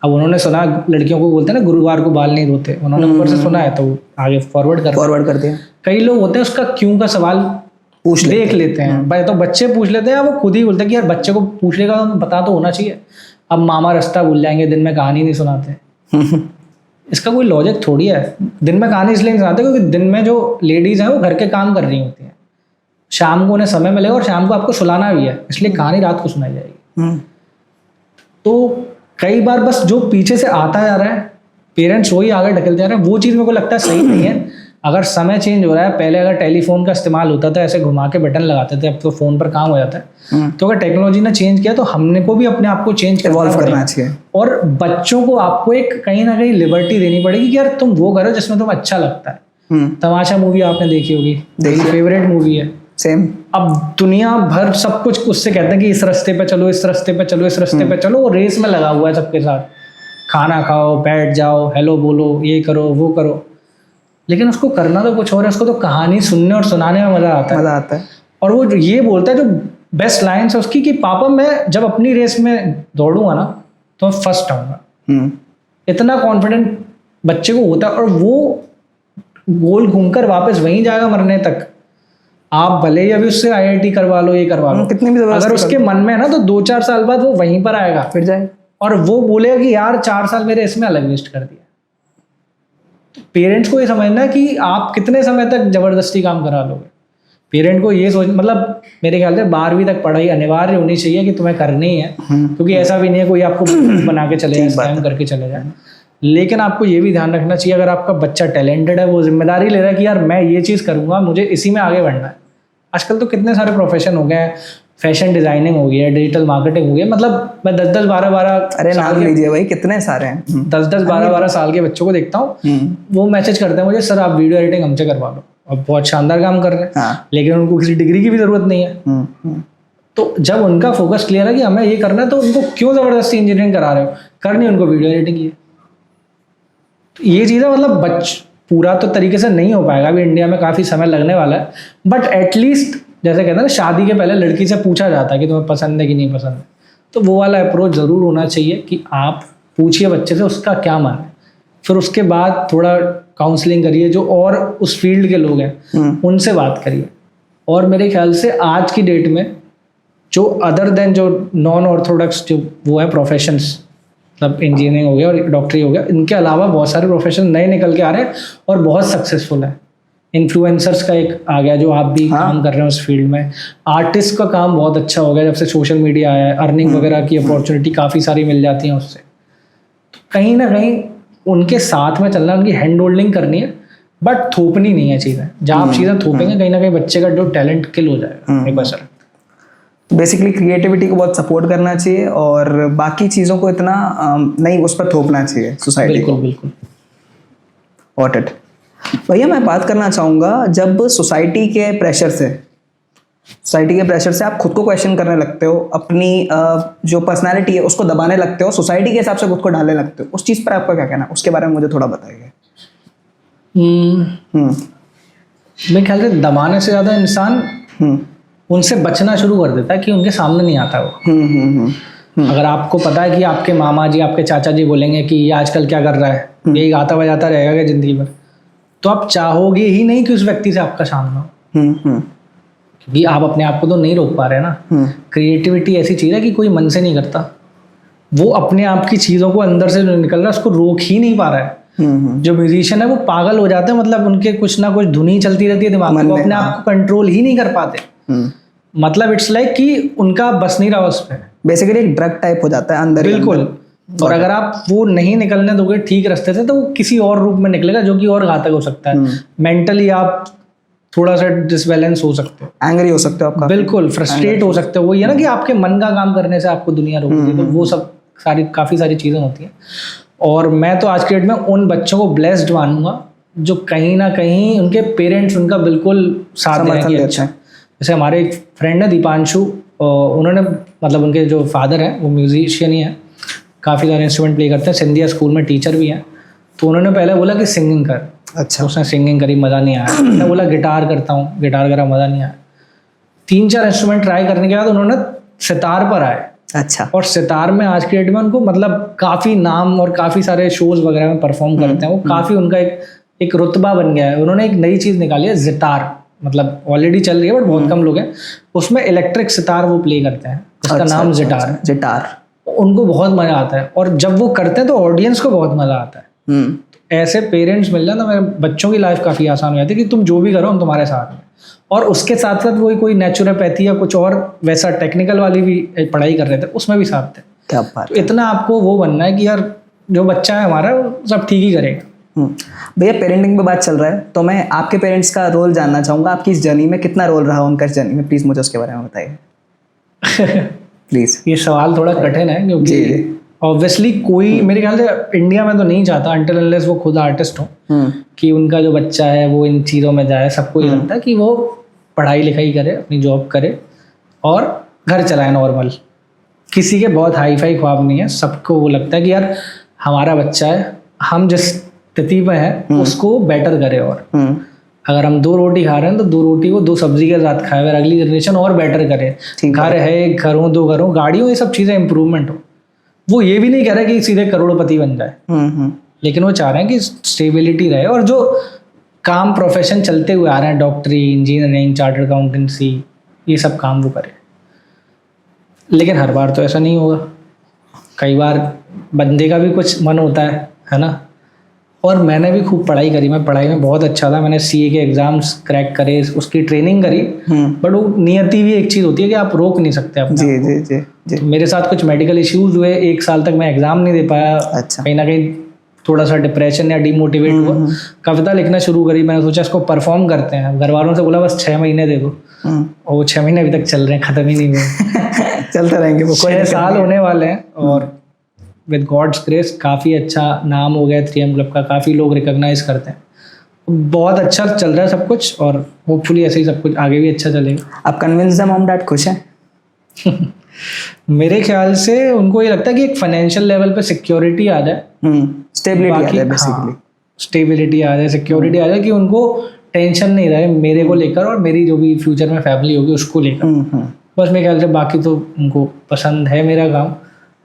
अब उन्होंने सुना, लड़कियों को बोलते हैं ना गुरुवार को बाल नहीं धोते, उन्होंने ऊपर से सुना है तो आगे फॉरवर्ड कर दिया। कई लोग होते हैं उसका क्यों का सवाल देख लेते हैं, तो बच्चे पूछ लेते हैं, वो खुद ही बोलते हैं कि यार बच्चे को पूछने का बता तो होना चाहिए। अब मामा रास्ता भूल जाएंगे, दिन में कहानी नहीं सुनाते। इसका कोई लॉजिक थोड़ी है। दिन में कहानी इसलिए नहीं सुनाते क्योंकि दिन में जो लेडीज हैं वो घर के काम कर रही होती हैं, शाम को उन्हें समय मिलेगा और शाम को आपको सुलाना भी है, इसलिए कहानी रात को सुनाई जाएगी। तो कई बार बस जो पीछे से आता जा रहा है, पेरेंट्स वही आगे ढकलते जा रहे हैं, वो चीज़ मेरे को लगता है सही नहीं है। अगर समय चेंज हो रहा है, पहले अगर टेलीफोन का इस्तेमाल होता था, ऐसे घुमा के बटन लगाते थे, अब तो फ़ोन पर काम हो जाता है। तो अगर टेक्नोलॉजी ने चेंज किया तो हमने को भी अपने आप को चेंज करना चाहिए, और बच्चों को आपको एक कहीं ना कहीं लिबर्टी देनी पड़ेगी कि यार तुम वो करो जिसमें तुम्हें अच्छा लगता है। तमाशा मूवी आपने देखी होगी, फेवरेट मूवी है। सेम। अब दुनिया भर सब कुछ उससे कहते हैं कि इस रास्ते पे चलो, इस रास्ते पे चलो, इस रास्ते पे चलो, वो रेस में लगा हुआ है सबके साथ। खाना खाओ, बैठ जाओ, हेलो बोलो, ये करो, वो करो, लेकिन उसको करना तो कुछ और है। उसको तो कहानी सुनने और सुनाने में मजा आता है। और वो ये बोलता है, जो बेस्ट लाइन्स है उसकी, कि पापा मैं जब अपनी रेस में दौड़ूंगा ना तो मैं फर्स्ट आऊंगा। इतना कॉन्फिडेंट बच्चे को होता है, और वो गोल घूमकर वापस वहीं जाएगा मरने तक। आप भले ही अभी उससे IIT करवा लो, ये करवा लो, कितनी भी अगर उसके मन में है ना, तो 2-4 साल बाद वो वहीं पर आएगा, फिर जाएगा, और वो बोलेगा कि यार 4 साल मेरे इसमें अलग वेस्ट कर दिया। पेरेंट्स को ये समझना है कि आप कितने समय तक जबरदस्ती काम करा लोगे। पेरेंट को ये सोच, मतलब मेरे ख्याल से 12वीं तक पढ़ाई अनिवार्य होनी चाहिए कि तुम्हें करनी है, क्योंकि ऐसा भी नहीं है कोई आपको बना के चले जाए, स्कैम करके चले जाए। लेकिन आपको ये भी ध्यान रखना चाहिए, अगर आपका बच्चा टैलेंटेड है, वो जिम्मेदारी ले रहा है कि यार मैं ये चीज़ करूँगा, मुझे इसी में आगे बढ़ना है। आजकल तो कितने सारे प्रोफेशन हो गए हैं, फैशन डिजाइनिंग हो गई है, डिजिटल मार्केटिंग हो गई है। मतलब मैं 10-10, 12-12, अरे नाम लीजिए भाई, कितने सारे हैं। 10-10, 12-12 साल के बच्चों को देखता हूँ, वो मैसेज करते हैं मुझे, सर आप वीडियो एडिटिंग हमसे करवा लो। अब बहुत शानदार काम कर रहे हैं, लेकिन उनको किसी डिग्री की भी जरूरत नहीं है। तो जब उनका फोकस क्लियर है कि हमें ये करना है, तो उनको क्यों जबरदस्ती इंजीनियरिंग करा रहे हो? करनी उनको वीडियो एडिटिंग की। तो ये चीज़ें मतलब पूरा तो तरीके से नहीं हो पाएगा, अभी इंडिया में काफ़ी समय लगने वाला है, बट एटलीस्ट जैसे कहते हैं ना, शादी के पहले लड़की से पूछा जाता है कि तुम्हें पसंद है कि नहीं पसंद है, तो वो वाला अप्रोच ज़रूर होना चाहिए कि आप पूछिए बच्चे से उसका क्या मन है, फिर उसके बाद थोड़ा काउंसलिंग करिए। जो और उस फील्ड के लोग हैं उनसे बात करिए। और मेरे ख्याल से आज की डेट में जो अदर देन जो नॉन ऑर्थोडॉक्स जो वो है प्रोफेशंस, मतलब इंजीनियरिंग हो गया और डॉक्टरी हो गया, इनके अलावा बहुत सारे प्रोफेशन नए निकल के आ रहे हैं और बहुत सक्सेसफुल है। इन्फ्लुएंसर्स का एक आ गया, जो आप भी काम कर रहे हैं उस फील्ड में। आर्टिस्ट का काम बहुत अच्छा हो गया जब से सोशल मीडिया आया है, अर्निंग वगैरह की अपॉर्चुनिटी काफ़ी सारी मिल जाती है उससे। तो कहीं ना कहीं उनके साथ में चलना, उनकी हैंड होल्डिंग करनी है, बट थोपनी नहीं है चीज़ें। जब आप चीज़ें थोपेंगे कहीं ना कहीं बच्चे का जो टैलेंट किल हो जाएगा एक बार। बेसिकली क्रिएटिविटी को बहुत सपोर्ट करना चाहिए और बाकी चीज़ों को इतना नहीं उस पर थोपना चाहिए सोसाइटी को। बिल्कुल। Got it। भैया मैं बात करना चाहूँगा, जब सोसाइटी के प्रेशर से आप खुद को क्वेश्चन करने लगते हो, अपनी जो पर्सनालिटी है उसको दबाने लगते हो, सोसाइटी के हिसाब से खुद को डालने लगते हो, उस चीज़ पर आपका क्या कहना है? उसके बारे में मुझे थोड़ा बताइए। मेरे ख्याल से दबाने से ज़्यादा इंसान उनसे बचना शुरू कर देता है कि उनके सामने नहीं आता वो। अगर आपको पता है कि आपके मामा जी, आपके चाचा जी बोलेंगे कि ये आजकल क्या कर रहा है, यही गाता बजाता रहेगा क्या जिंदगी भर, तो आप चाहोगे ही नहीं कि उस व्यक्ति से आपका सामना हो, क्योंकि आप अपने आप को तो नहीं रोक पा रहे ना। क्रिएटिविटी ऐसी चीज़ है कि कोई मन से नहीं करता, वो अपने आप की चीज़ों को अंदर से निकल रहा है, उसको रोक ही नहीं पा रहा है। जो म्यूजिशियन है वो पागल हो जाते हैं, मतलब उनके कुछ ना कुछ धुनी चलती रहती है दिमाग में, वो अपने आप को कंट्रोल ही नहीं कर पाते। मतलब इट्स लाइक कि उनका बस नहीं रहा उस पर, बेसिकली एक ड्रग टाइप हो जाता है अंदर। बिल्कुल। और अगर आप वो नहीं निकलने दोगे ठीक रास्ते से, तो वो किसी और रूप में निकलेगा जो कि और घातक हो सकता है। मेंटली आप थोड़ा सा डिसबैलेंस हो सकते हो, एंग्री हो सकते हो आपका, बिल्कुल फ्रस्ट्रेट हो सकते हो। वो ये ना कि आपके मन का काम करने से आपको दुनिया रोकती है, तो वो सब काफ़ी सारी चीज़ें होती हैं। और मैं तो आज के डेट में उन बच्चों को ब्लेस्ड मानूंगा जो कहीं ना कहीं उनके पेरेंट्स उनका बिल्कुल साथ देते हैं। जैसे हमारे एक फ्रेंड है दीपांशु, उन्होंने मतलब उनके जो फादर हैं वो म्यूजिशियन ही हैं, काफ़ी सारे इंस्ट्रूमेंट प्ले करते हैं, सिंधिया स्कूल में टीचर भी हैं। तो उन्होंने पहले बोला कि सिंगिंग कर। अच्छा। उसने सिंगिंग करी, मज़ा नहीं आया। मैंने बोला गिटार करता हूँ, गिटार करा, मज़ा नहीं आया। 3-4 इंस्ट्रूमेंट ट्राई करने के बाद उन्होंने सितार पर आए। अच्छा। और सितार में आज के डेट में उनको मतलब काफ़ी नाम और काफ़ी सारे शोज वगैरह में परफॉर्म करते हैं वो, काफ़ी उनका एक रुतबा बन गया है। उन्होंने एक नई चीज़ निकाली है, जितार, मतलब ऑलरेडी चल रही है बट बहुत कम लोग हैं, उसमें इलेक्ट्रिक सितार वो प्ले करते हैं, उसका नाम जिटार। उनको बहुत मज़ा आता है, और जब वो करते हैं तो ऑडियंस को बहुत मज़ा आता है। ऐसे पेरेंट्स मिल जाए तो मेरे बच्चों की लाइफ काफ़ी आसान हो जाती है कि तुम जो भी करो हम तुम्हारे साथ हैं। और उसके साथ साथ वही कोई नेचुरोपैथी या कुछ और वैसा टेक्निकल वाली भी पढ़ाई कर रहे थे, उसमें भी साथ थे। क्या बात तो इतना आपको वो बनना है कि यार जो बच्चा है हमारा वो सब ठीक ही करेगा। भैया पेरेंटिंग पे बात चल रहा है तो मैं आपके पेरेंट्स का रोल जानना चाहूँगा, आपकी इस जर्नी में कितना रोल रहा उनका इस जर्नी में, प्लीज़ मुझे उसके बारे में बताइए प्लीज़। ये सवाल थोड़ा कठिन है क्योंकि ऑब्वियसली कोई मेरे ख्याल से इंडिया में तो नहीं चाहता अनटिल अनलेस वो खुद आर्टिस्ट हो कि उनका जो बच्चा है वो इन चीज़ों में जाए। सबको ये लगता है कि वो पढ़ाई लिखाई करे, अपनी जॉब करे और घर चलाए नॉर्मल। किसी के बहुत हाई फाई ख्वाब नहीं है, सबको वो लगता है कि यार हमारा बच्चा है, हम जिस स्थिति में है उसको बेटर करे। और अगर हम 2 रोटी खा रहे हैं तो 2 रोटी को 2 सब्जी के साथ खाए, अगर अगली जनरेशन और बेटर करे। घर है, घरों 2 घरों, गाड़ियों, ये सब चीज़ें इंप्रूवमेंट हो। वो ये भी नहीं कह रहे कि सीधे करोड़पति बन जाए, लेकिन वो चाह रहे हैं कि स्टेबिलिटी रहे और जो काम प्रोफेशन चलते हुए आ रहे हैं, डॉक्टरी, इंजीनियरिंग, चार्टर्ड अकाउंटेंसी, ये सब काम वो करे। लेकिन हर बार तो ऐसा नहीं होगा, कई बार बंदे का भी कुछ मन होता है ना। और मैंने भी खूब पढ़ाई करी, मैं पढ़ाई में बहुत अच्छा था, मैंने सीए के एग्जाम्स क्रैक करे, उसकी ट्रेनिंग करी। बट वो नियति भी एक चीज़ होती है कि आप रोक नहीं सकते अपने जी, जी, जी, जी। तो मेरे साथ कुछ मेडिकल इश्यूज हुए, 1 साल तक मैं एग्ज़ाम नहीं दे पाया। अच्छा। कहीं ना कहीं थोड़ा सा डिप्रेशन या डिमोटिवेट हुआ, कविता लिखना शुरू करी। मैंने सोचा इसको परफॉर्म करते हैं, घर वालों से बोला बस 6 महीने दे दो, और वो 6 महीने अभी तक चल रहे हैं, ख़त्म ही नहीं हुए चलते रहेंगे वो, 6 साल होने वाले हैं। और विद गॉड्स ग्रेस काफ़ी अच्छा नाम हो गया 3M क्लब का, काफ़ी लोग रिकॉग्नाइज करते हैं, बहुत अच्छा चल रहा है सब कुछ। और होपफुली ऐसे ही सब कुछ आगे भी अच्छा चलेगा। आप कन्विंस द मॉम डैड खुश हैं? मेरे ख्याल से उनको ये लगता है कि एक फाइनेंशियल लेवल पे सिक्योरिटी आ जाए, स्टेबिलिटी आ जाए, बेसिकली स्टेबिलिटी आ जाए, सिक्योरिटी आ जाए, कि उनको टेंशन नहीं रहे मेरे को लेकर और मेरी जो भी फ्यूचर में फैमिली होगी उसको लेकर। बस मेरे ख्याल से बाकी तो उनको पसंद है मेरा काम।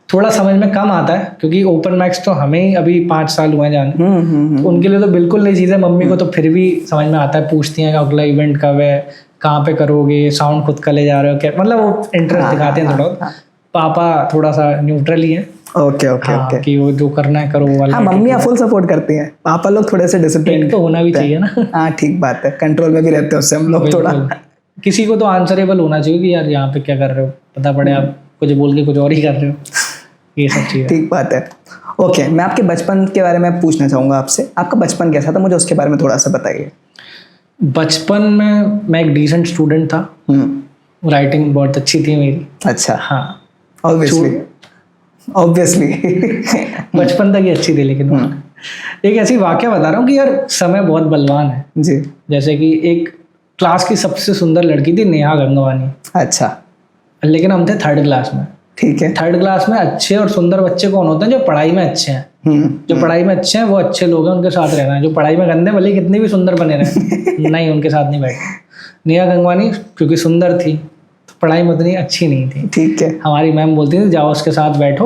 थोड़ा समझ में कम आता है क्योंकि ओपन माइक्स तो हमें ही अभी 5 साल हुए हैं जाने, तो उनके लिए तो बिल्कुल नई चीज़ है। मम्मी को तो फिर भी समझ में आता है, पूछती हैं कि अगला इवेंट कब है, कहाँ पे करोगे, साउंड खुद का ले जा रहे हो क्या, मतलब वो इंटरेस्ट दिखाते हैं थोड़ा। पापा थोड़ा सा न्यूट्रल ही है। ओके ओके ओके, कि वो जो करना है करो वाला। हाँ, मम्मी फुल सपोर्ट करती हैं, पापा लोग थोड़े से डिसिप्लिन तो होना भी चाहिए ना। हाँ ठीक बात है, कंट्रोल में भी रहते हैं उससे हम लोग थोड़ा। किसी को तो आंसरेबल होना चाहिए कि यार यहाँ पे क्या कर रहे हो, पता पड़े आप कुछ बोल के कुछ और ही कर रहे हो, ये सब चीज़ें। ठीक बात है। ओके, मैं आपके बचपन के बारे में पूछना चाहूँगा आपसे, आपका बचपन कैसा था, मुझे उसके बारे में थोड़ा सा बताइए। बचपन में मैं एक डिसेंट स्टूडेंट था, राइटिंग बहुत अच्छी थी मेरी। अच्छा। हाँ, ऑब्वियसली बचपन तक ही अच्छी थी। लेकिन एक ऐसी वाकया बता रहा हूँ कि यार समय बहुत बलवान है जी। जैसे कि एक क्लास की सबसे सुंदर लड़की थी नेहा गंगवानी। अच्छा। लेकिन हम थे 3rd क्लास में। ठीक है। 3rd क्लास में अच्छे और सुंदर बच्चे कौन होते हैं? जो पढ़ाई में अच्छे हैं। जो पढ़ाई में अच्छे हैं वो अच्छे लोग हैं, उनके साथ रहना है। जो पढ़ाई में गंदे भले कितने भी सुंदर बने रहे नहीं, उनके साथ नहीं बैठना। नेहा गंगवानी क्योंकि सुंदर थी तो पढ़ाई में उतनी अच्छी नहीं थी। ठीक है। हमारी मैम बोलती थी जाओ उसके साथ बैठो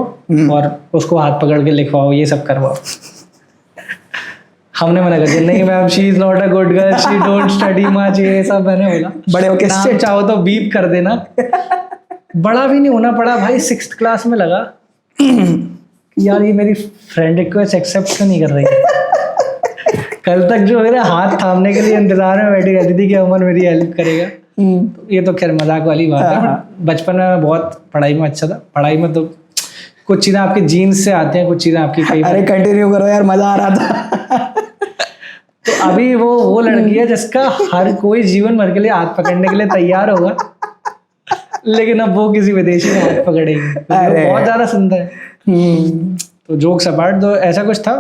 और उसको हाथ पकड़ के लिखवाओ, ये सब करवाओ। हमने मना कर दिया, नहीं ma'am, she is not a good girl, she don't study much, ये सब मैंने बोला। बड़े होके नाम चाहो तो बीप कर देना। बड़ा भी नहीं होना पड़ा भाई, 6th क्लास में लगा यार ये मेरी फ्रेंड रिक्वेस्ट एक्सेप्ट क्यों नहीं कर रही है। कल तक जो मेरा हाथ थामने के लिए इंतजार में बैठी रहती थी कि अमन मेरी हेल्प करेगा। तो ये तो खैर मजाक वाली बात है। बचपन में मैं बहुत पढ़ाई में अच्छा था। पढ़ाई में तो कुछ चीज़ें आपके जीन्स से आती हैं, कुछ चीज़ें आपकी कई। अरे कंटिन्यू करो यार, मजा आ रहा था। तो अभी वो लड़की है जिसका हर कोई जीवन भर के लिए हाथ पकड़ने के लिए तैयार होगा, लेकिन अब वो किसी विदेशी में हाथ पकड़ेगी। बहुत ज़्यादा सुंदर है। तो जोक्स अपार्ट, तो ऐसा कुछ था।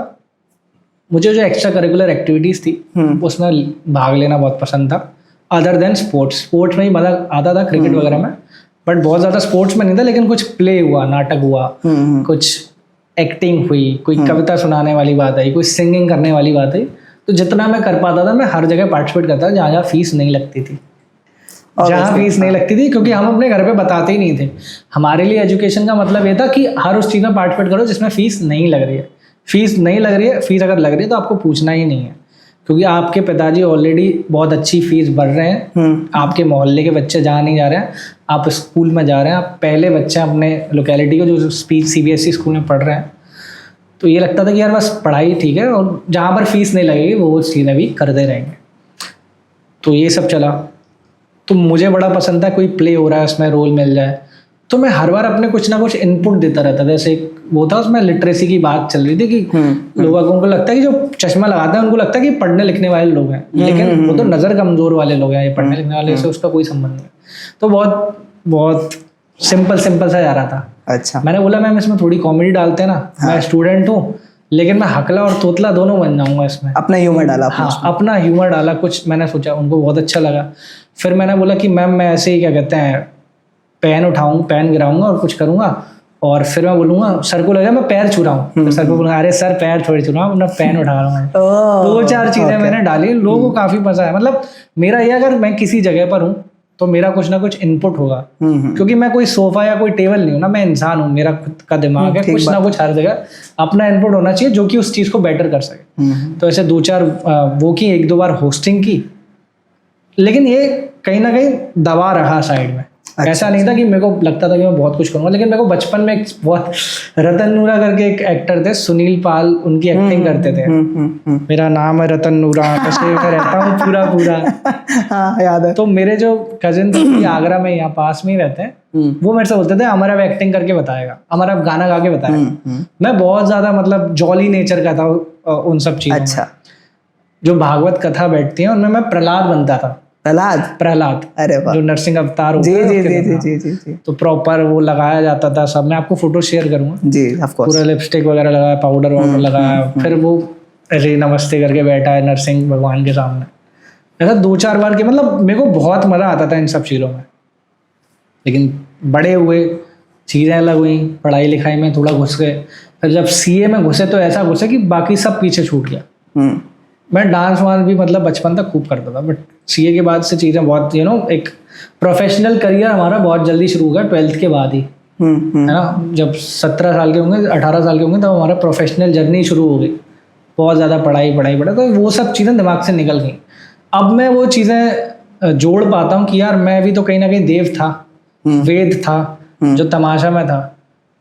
मुझे जो एक्स्ट्रा करिकुलर एक्टिविटीज़ थी उसमें भाग लेना बहुत पसंद था। अदर देन स्पोर्ट्स में ही मज़ा आता था, क्रिकेट वगैरह में, बट बहुत ज़्यादा स्पोर्ट्स में नहीं था। लेकिन कुछ प्ले हुआ, नाटक हुआ, कुछ एक्टिंग हुई, कोई कविता सुनाने वाली बात आई, कोई सिंगिंग करने वाली बात आई, तो जितना मैं कर पाता था मैं हर जगह पार्टिसिपेट करता था जहाँ जहाँ फीस नहीं लगती थी। जहाँ फीस नहीं लगती थी, क्योंकि हम अपने घर पे बताते ही नहीं थे। हमारे लिए एजुकेशन का मतलब ये था कि हर उस चीज़ में पार्टिसिपेट करो जिसमें फीस नहीं लग रही है। फीस नहीं लग रही है, फीस अगर लग रही है तो आपको पूछना ही नहीं है, क्योंकि आपके पिताजी ऑलरेडी बहुत अच्छी फीस भर रहे हैं। आपके मोहल्ले के बच्चे जहाँ नहीं जा रहे हैं, आप स्कूल में जा रहे हैं, आप पहले बच्चे अपने लोकेलिटी को जो CBSE स्कूल में पढ़ रहे हैं, तो ये लगता था कि यार बस पढ़ाई ठीक है और जहाँ पर फीस नहीं लगेगी वो चीज़ें भी करते रहेंगे। तो ये सब चला। तो मुझे बड़ा पसंद था कोई प्ले हो रहा है उसमें रोल मिल जाए, तो मैं हर बार अपने कुछ ना कुछ इनपुट देता रहता था। जैसे वो था उसमें लिटरेसी की बात चल रही थी कि लोगों को लगता है कि जो चश्मा लगाते हैं उनको लगता है कि पढ़ने लिखने वाले लोग हैं, लेकिन वो तो नज़र कमज़ोर वाले लोग हैं, ये पढ़ने लिखने वाले से उसका कोई संबंध नहीं। तो बहुत बहुत सिंपल सा जा रहा था। अच्छा, मैंने बोला मैम इसमें थोड़ी कॉमेडी डालते हैं ना, मैं स्टूडेंट हूँ लेकिन मैं हकला और तोतला दोनों बन जाऊंगा इसमें। अपना ह्यूमर डाला। हाँ, अपना ह्यूमर डाला कुछ, मैंने सोचा उनको बहुत अच्छा लगा। फिर मैंने बोला कि मैम मैं ऐसे ही क्या कहते हैं पेन उठाऊँ, पेन गिराऊंगा और कुछ करूँगा और फिर मैं बोलूँगा सर को लगा मैं पैर छू रहा हूँ, तो सर को बोलूँगा अरे सर पैर थोड़ी छू रहा हूँ, अपना पेन उठा रहा हूँ। 2-4 चीज़ें मैंने डाली, लोगों को काफ़ी मजा आया। मतलब मेरा ये अगर मैं किसी जगह पर हूँ तो मेरा कुछ ना कुछ इनपुट होगा, क्योंकि मैं कोई सोफा या कोई टेबल नहीं हूँ ना, मैं इंसान हूँ, मेरा खुद का दिमाग है, कुछ ना कुछ हर जगह अपना इनपुट होना चाहिए जो कि उस चीज़ को बेटर कर सके। तो ऐसे 2-4 वो की, 1-2 बार होस्टिंग की, लेकिन ये कहीं ना कहीं दबा रहा साइड में। अच्छा, ऐसा नहीं था कि मेरे को लगता था कि मैं बहुत कुछ करूँगा, लेकिन मेरे को बचपन में एक बहुत रतन नूरा करके एक एक्टर थे, सुनील पाल, उनकी एक्टिंग करते थे। मेरा नाम है रतन नूरा, कैसे मैं रहता हूँ पूरा हाँ याद है। तो मेरे जो कजिन थे आगरा में यहाँ पास में ही रहते हैं, वो मेरे से बोलते थे हमारा एक्टिंग करके बताएगा, हमारा गाना गा के बताएगा। मैं बहुत ज्यादा मतलब जॉली नेचर का था उन सब चीजों। अच्छा, जो भागवत कथा बैठती है उनमें मैं प्रहलाद बनता था। प्रहलाद, अरे वाह, जो नरसिंह अवतार होता है। जी। तो प्रॉपर वो लगाया जाता था सब। मैं आपको फोटो शेयर करूंगा जी, ऑफ कोर्स। पूरा लिपस्टिक वगैरह लगाया, पाउडर वाउडर लगाया, फिर वो ऐसे नमस्ते करके बैठा है नरसिंह भगवान के सामने। ऐसा 2-4 बार के, मतलब मेरे को बहुत मजा आता था इन सब चीज़ों में। लेकिन बड़े हुए, चीज़ें अलग हुई, पढ़ाई लिखाई में थोड़ा घुस गए। फिर जब सीए में घुसे तो ऐसा घुसे कि बाकी सब पीछे छूट गया। मैं डांस वांस भी मतलब बचपन तक खूब करता था, बट सीए के बाद से चीज़ें बहुत एक प्रोफेशनल करियर हमारा बहुत जल्दी शुरू हो गया 12th के बाद ही, है ना। जब 17 साल के होंगे, 18 साल के होंगे, तब हमारा प्रोफेशनल जर्नी शुरू हो गई। बहुत ज़्यादा पढ़ाई, तो वो सब चीज़ें दिमाग से निकल गई। अब मैं वो चीज़ें जोड़ पाता हूँ कि यार मैं भी तो कहीं ना कहीं देव था, वेद था, जो तमाशा में था।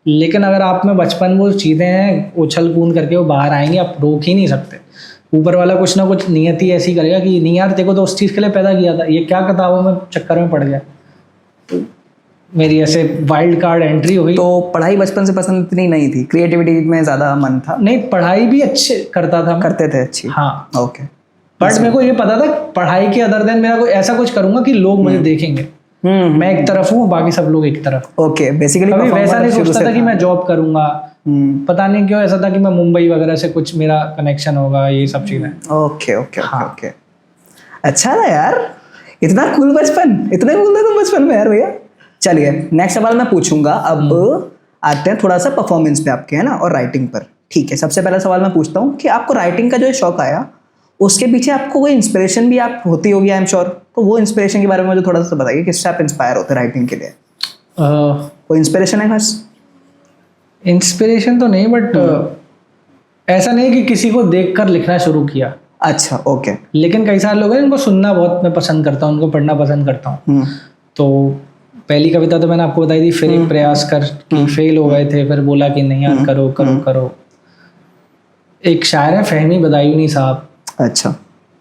लेकिन अगर आप में बचपन वो चीज़ें हैं उछल कूद करके वो बाहर आएंगी, आप रोक ही नहीं सकते। ऊपर वाला कुछ ना कुछ नियति ऐसी करेगा कि नहीं यार देखो तो उस चीज़ के लिए पैदा किया था, ये क्या किताबों में चक्कर में पड़ गया। तो मेरी ऐसे वाइल्ड कार्ड एंट्री हुई। तो पढ़ाई बचपन से पसंद इतनी नहीं थी, क्रिएटिविटी में ज़्यादा मन था? नहीं, पढ़ाई भी अच्छे करता था, करते थे अच्छी। हाँ, ओके। बट मेरे को ये पता था पढ़ाई के अदर देन मेरा कोई ऐसा कुछ करूंगा कि लोग मुझे देखेंगे। मैं एक तरफ हूँ, बाकी सब लोग एक तरफ। ओके, बेसिकली कभी वैसा नहीं सोचता था कि मैं जॉब करूंगा। पता नहीं क्यों ऐसा था कि मैं मुंबई वगैरह से कुछ मेरा कनेक्शन होगा, ये सब चीजें। Okay okay okay. अच्छा था यार, इतना कूल बचपन, इतने कूल थे तुम बचपन में यार भैया। चलिए नेक्स्ट सवाल मैं पूछूंगा। अब आते हैं थोड़ा सा परफॉर्मेंस पे आपके, है ना, और राइटिंग पर। ठीक है, सबसे पहला सवाल मैं पूछता हूँ कि आपको राइटिंग का जो शौक आया उसके पीछे आपको कोई इंस्पिरेशन भी आप होती होगी, आई एम श्योर। तो वो इंस्पिरेशन के बारे में मुझे थोड़ा सा बताइए, किससे आप इंस्पायर होते राइटिंग के लिए? कोई इंस्पिरेशन है खास? इंस्पिरेशन तो नहीं, बट ऐसा नहीं कि किसी को देखकर लिखना शुरू किया। अच्छा, ओके। लेकिन कई सारे लोग हैं जिनको सुनना बहुत मैं पसंद करता हूँ, उनको पढ़ना पसंद करता हूँ। तो पहली कविता तो मैंने आपको बताई थी, फिर एक प्रयास कर, कि फेल हो गए थे, फिर बोला कि नहीं यार करो करो करो। एक शायर है फहमी बदायूनी साहब। अच्छा,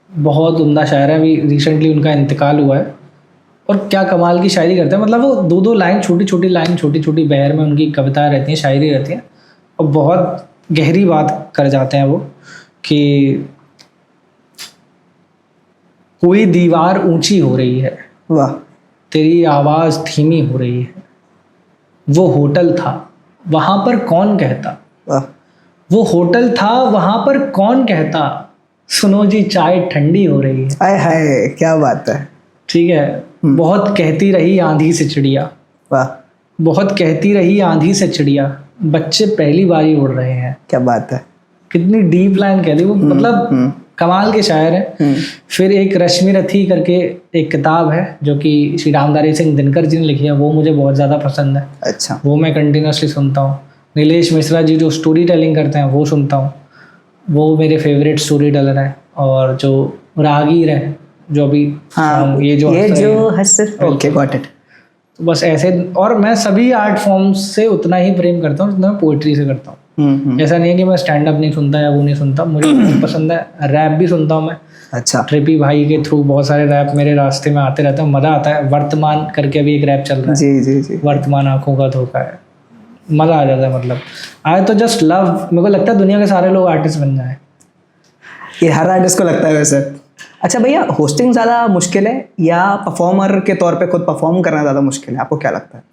बहुत उम्दा शायर है, अभी रिसेंटली उनका इंतकाल हुआ है। और क्या कमाल की शायरी करते हैं। मतलब वो 2-2 लाइन, छोटी छोटी लाइन, छोटी छोटी बहर में उनकी कविताएं रहती हैं, शायरी रहती है, और बहुत गहरी बात कर जाते हैं वो। कि कोई दीवार ऊंची हो रही है, वाह, तेरी आवाज़ धीमी हो रही है, वो होटल था वहाँ पर कौन कहता, वाह, वो होटल था वहाँ पर कौन कहता, सुनो जी चाय ठंडी हो रही है। आय हाय, क्या बात है। ठीक है। बहुत कहती रही आंधी से चिड़िया, वाह, बहुत कहती रही आंधी से चिड़िया, बच्चे पहली बार ही उड़ रहे हैं। क्या बात है। कितनी डीप लाइन कहती वो, मतलब कमाल के शायर हैं। फिर एक रश्मि रथी करके एक किताब है जो कि श्री रामधारी सिंह दिनकर जी ने लिखी है, वो मुझे बहुत ज़्यादा पसंद है। अच्छा, वो मैं कंटिन्यूसली सुनता हूँ। नीलेश मिश्रा जी जो स्टोरी टेलिंग करते हैं वो सुनता हूँ, वो मेरे फेवरेट स्टोरी टेलर हैं। और जो रागीर है जो अभी, हाँ, ये जो ओके, गॉट इट। तो बस ऐसे। और मैं सभी आर्ट फॉर्म्स से उतना ही प्रेम करता हूँ जितना मैं पोइट्री से करता हूँ। ऐसा नहीं है कि मैं स्टैंड अप नहीं सुनता या वो नहीं सुनता, मुझे बहुत पसंद है, रैप भी सुनता हूँ मैं। अच्छा। ट्रिपी भाई के थ्रू बहुत सारे रैप मेरे रास्ते में आते रहते हैं, मज़ा आता है। वर्तमान करके अभी एक रैप चल रहा है, जी जी जी। वर्तमान आंखों का धोखा है, मज़ा आ जाता है। मतलब आई तो जस्ट लव, मेरे को लगता है दुनिया के सारे लोग आर्टिस्ट बन जाए। ये हर आर्टिस्ट को लगता है वैसे। अच्छा भैया, होस्टिंग ज़्यादा मुश्किल है या परफॉर्मर के तौर पे खुद परफॉर्म करना ज़्यादा मुश्किल है, आपको क्या लगता है?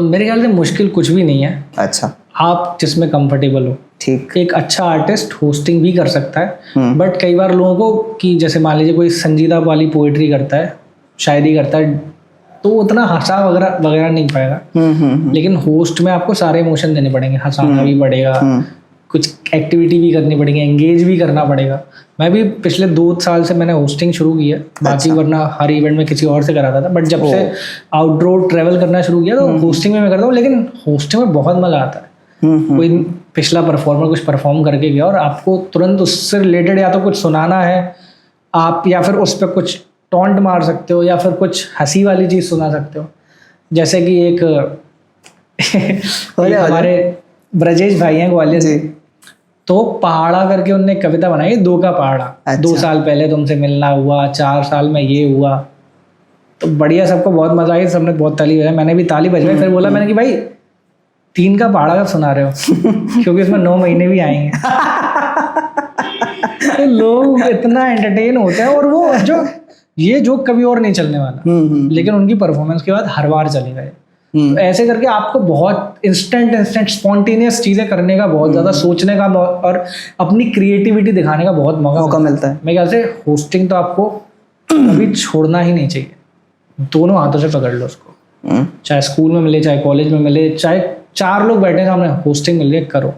मेरे ख्याल से मुश्किल कुछ भी नहीं है। अच्छा। आप जिसमें कंफर्टेबल हो। ठीक। एक अच्छा आर्टिस्ट होस्टिंग भी कर सकता है, बट कई बार लोगों को कि जैसे मान लीजिए कोई संजीदा वाली पोइट्री करता है, शायरी करता है, तो उतना हंसा वगैरह वगैरह नहीं पाएगा। लेकिन होस्ट में आपको सारे इमोशन देने पड़ेंगे, हंसाना भी पड़ेगा, कुछ एक्टिविटी भी करनी पड़ेगी, एंगेज भी करना पड़ेगा। मैं भी पिछले 2 साल से मैंने होस्टिंग शुरू की है। बाकी वरना हर इवेंट में किसी और से कराता था, बट जब से आउटडोर ट्रैवल करना शुरू किया तो होस्टिंग में मैं करता हूँ। लेकिन होस्टिंग में बहुत मज़ा आता है। कोई पिछला परफॉर्मर कुछ परफॉर्म करके गया और आपको तुरंत उससे रिलेटेड या तो कुछ सुनाना है आप, या फिर उस पर कुछ टॉन्ट मार सकते हो, या फिर कुछ हंसी वाली चीज़ सुना सकते हो। जैसे कि एक हमारे ब्रजेश भाई हैं ग्वालियर से, तो पहाड़ा करके उनने कविता बनाई, 2 का पहाड़ा। अच्छा। 2 साल पहले तुमसे मिलना हुआ, 4 साल में ये हुआ, तो बढ़िया, सबको बहुत मजा आई, सबने बहुत ताली बजाई, मैंने भी ताली बजवाई। फिर बोला मैंने कि भाई 3 का पहाड़ा कब सुना रहे हो क्योंकि उसमें 9 महीने भी आएंगे। तो लोग इतना एंटरटेन होते हैं, और वो जो ये जोक कभी और नहीं चलने वाला, लेकिन उनकी परफॉर्मेंस के बाद हर बार चलेगा। तो ऐसे करके आपको बहुत इंस्टेंट स्पॉन्टेनियस चीज़ें करने का, बहुत ज़्यादा सोचने का और अपनी क्रिएटिविटी दिखाने का बहुत मौका मिलता है। मेरे ख्याल से होस्टिंग तो आपको कभी छोड़ना ही नहीं चाहिए, दोनों हाथों से पकड़ लो उसको, चाहे स्कूल में मिले, चाहे कॉलेज में मिले, चाहे 4 लोग बैठे सामने, होस्टिंग मिल रही है, करो।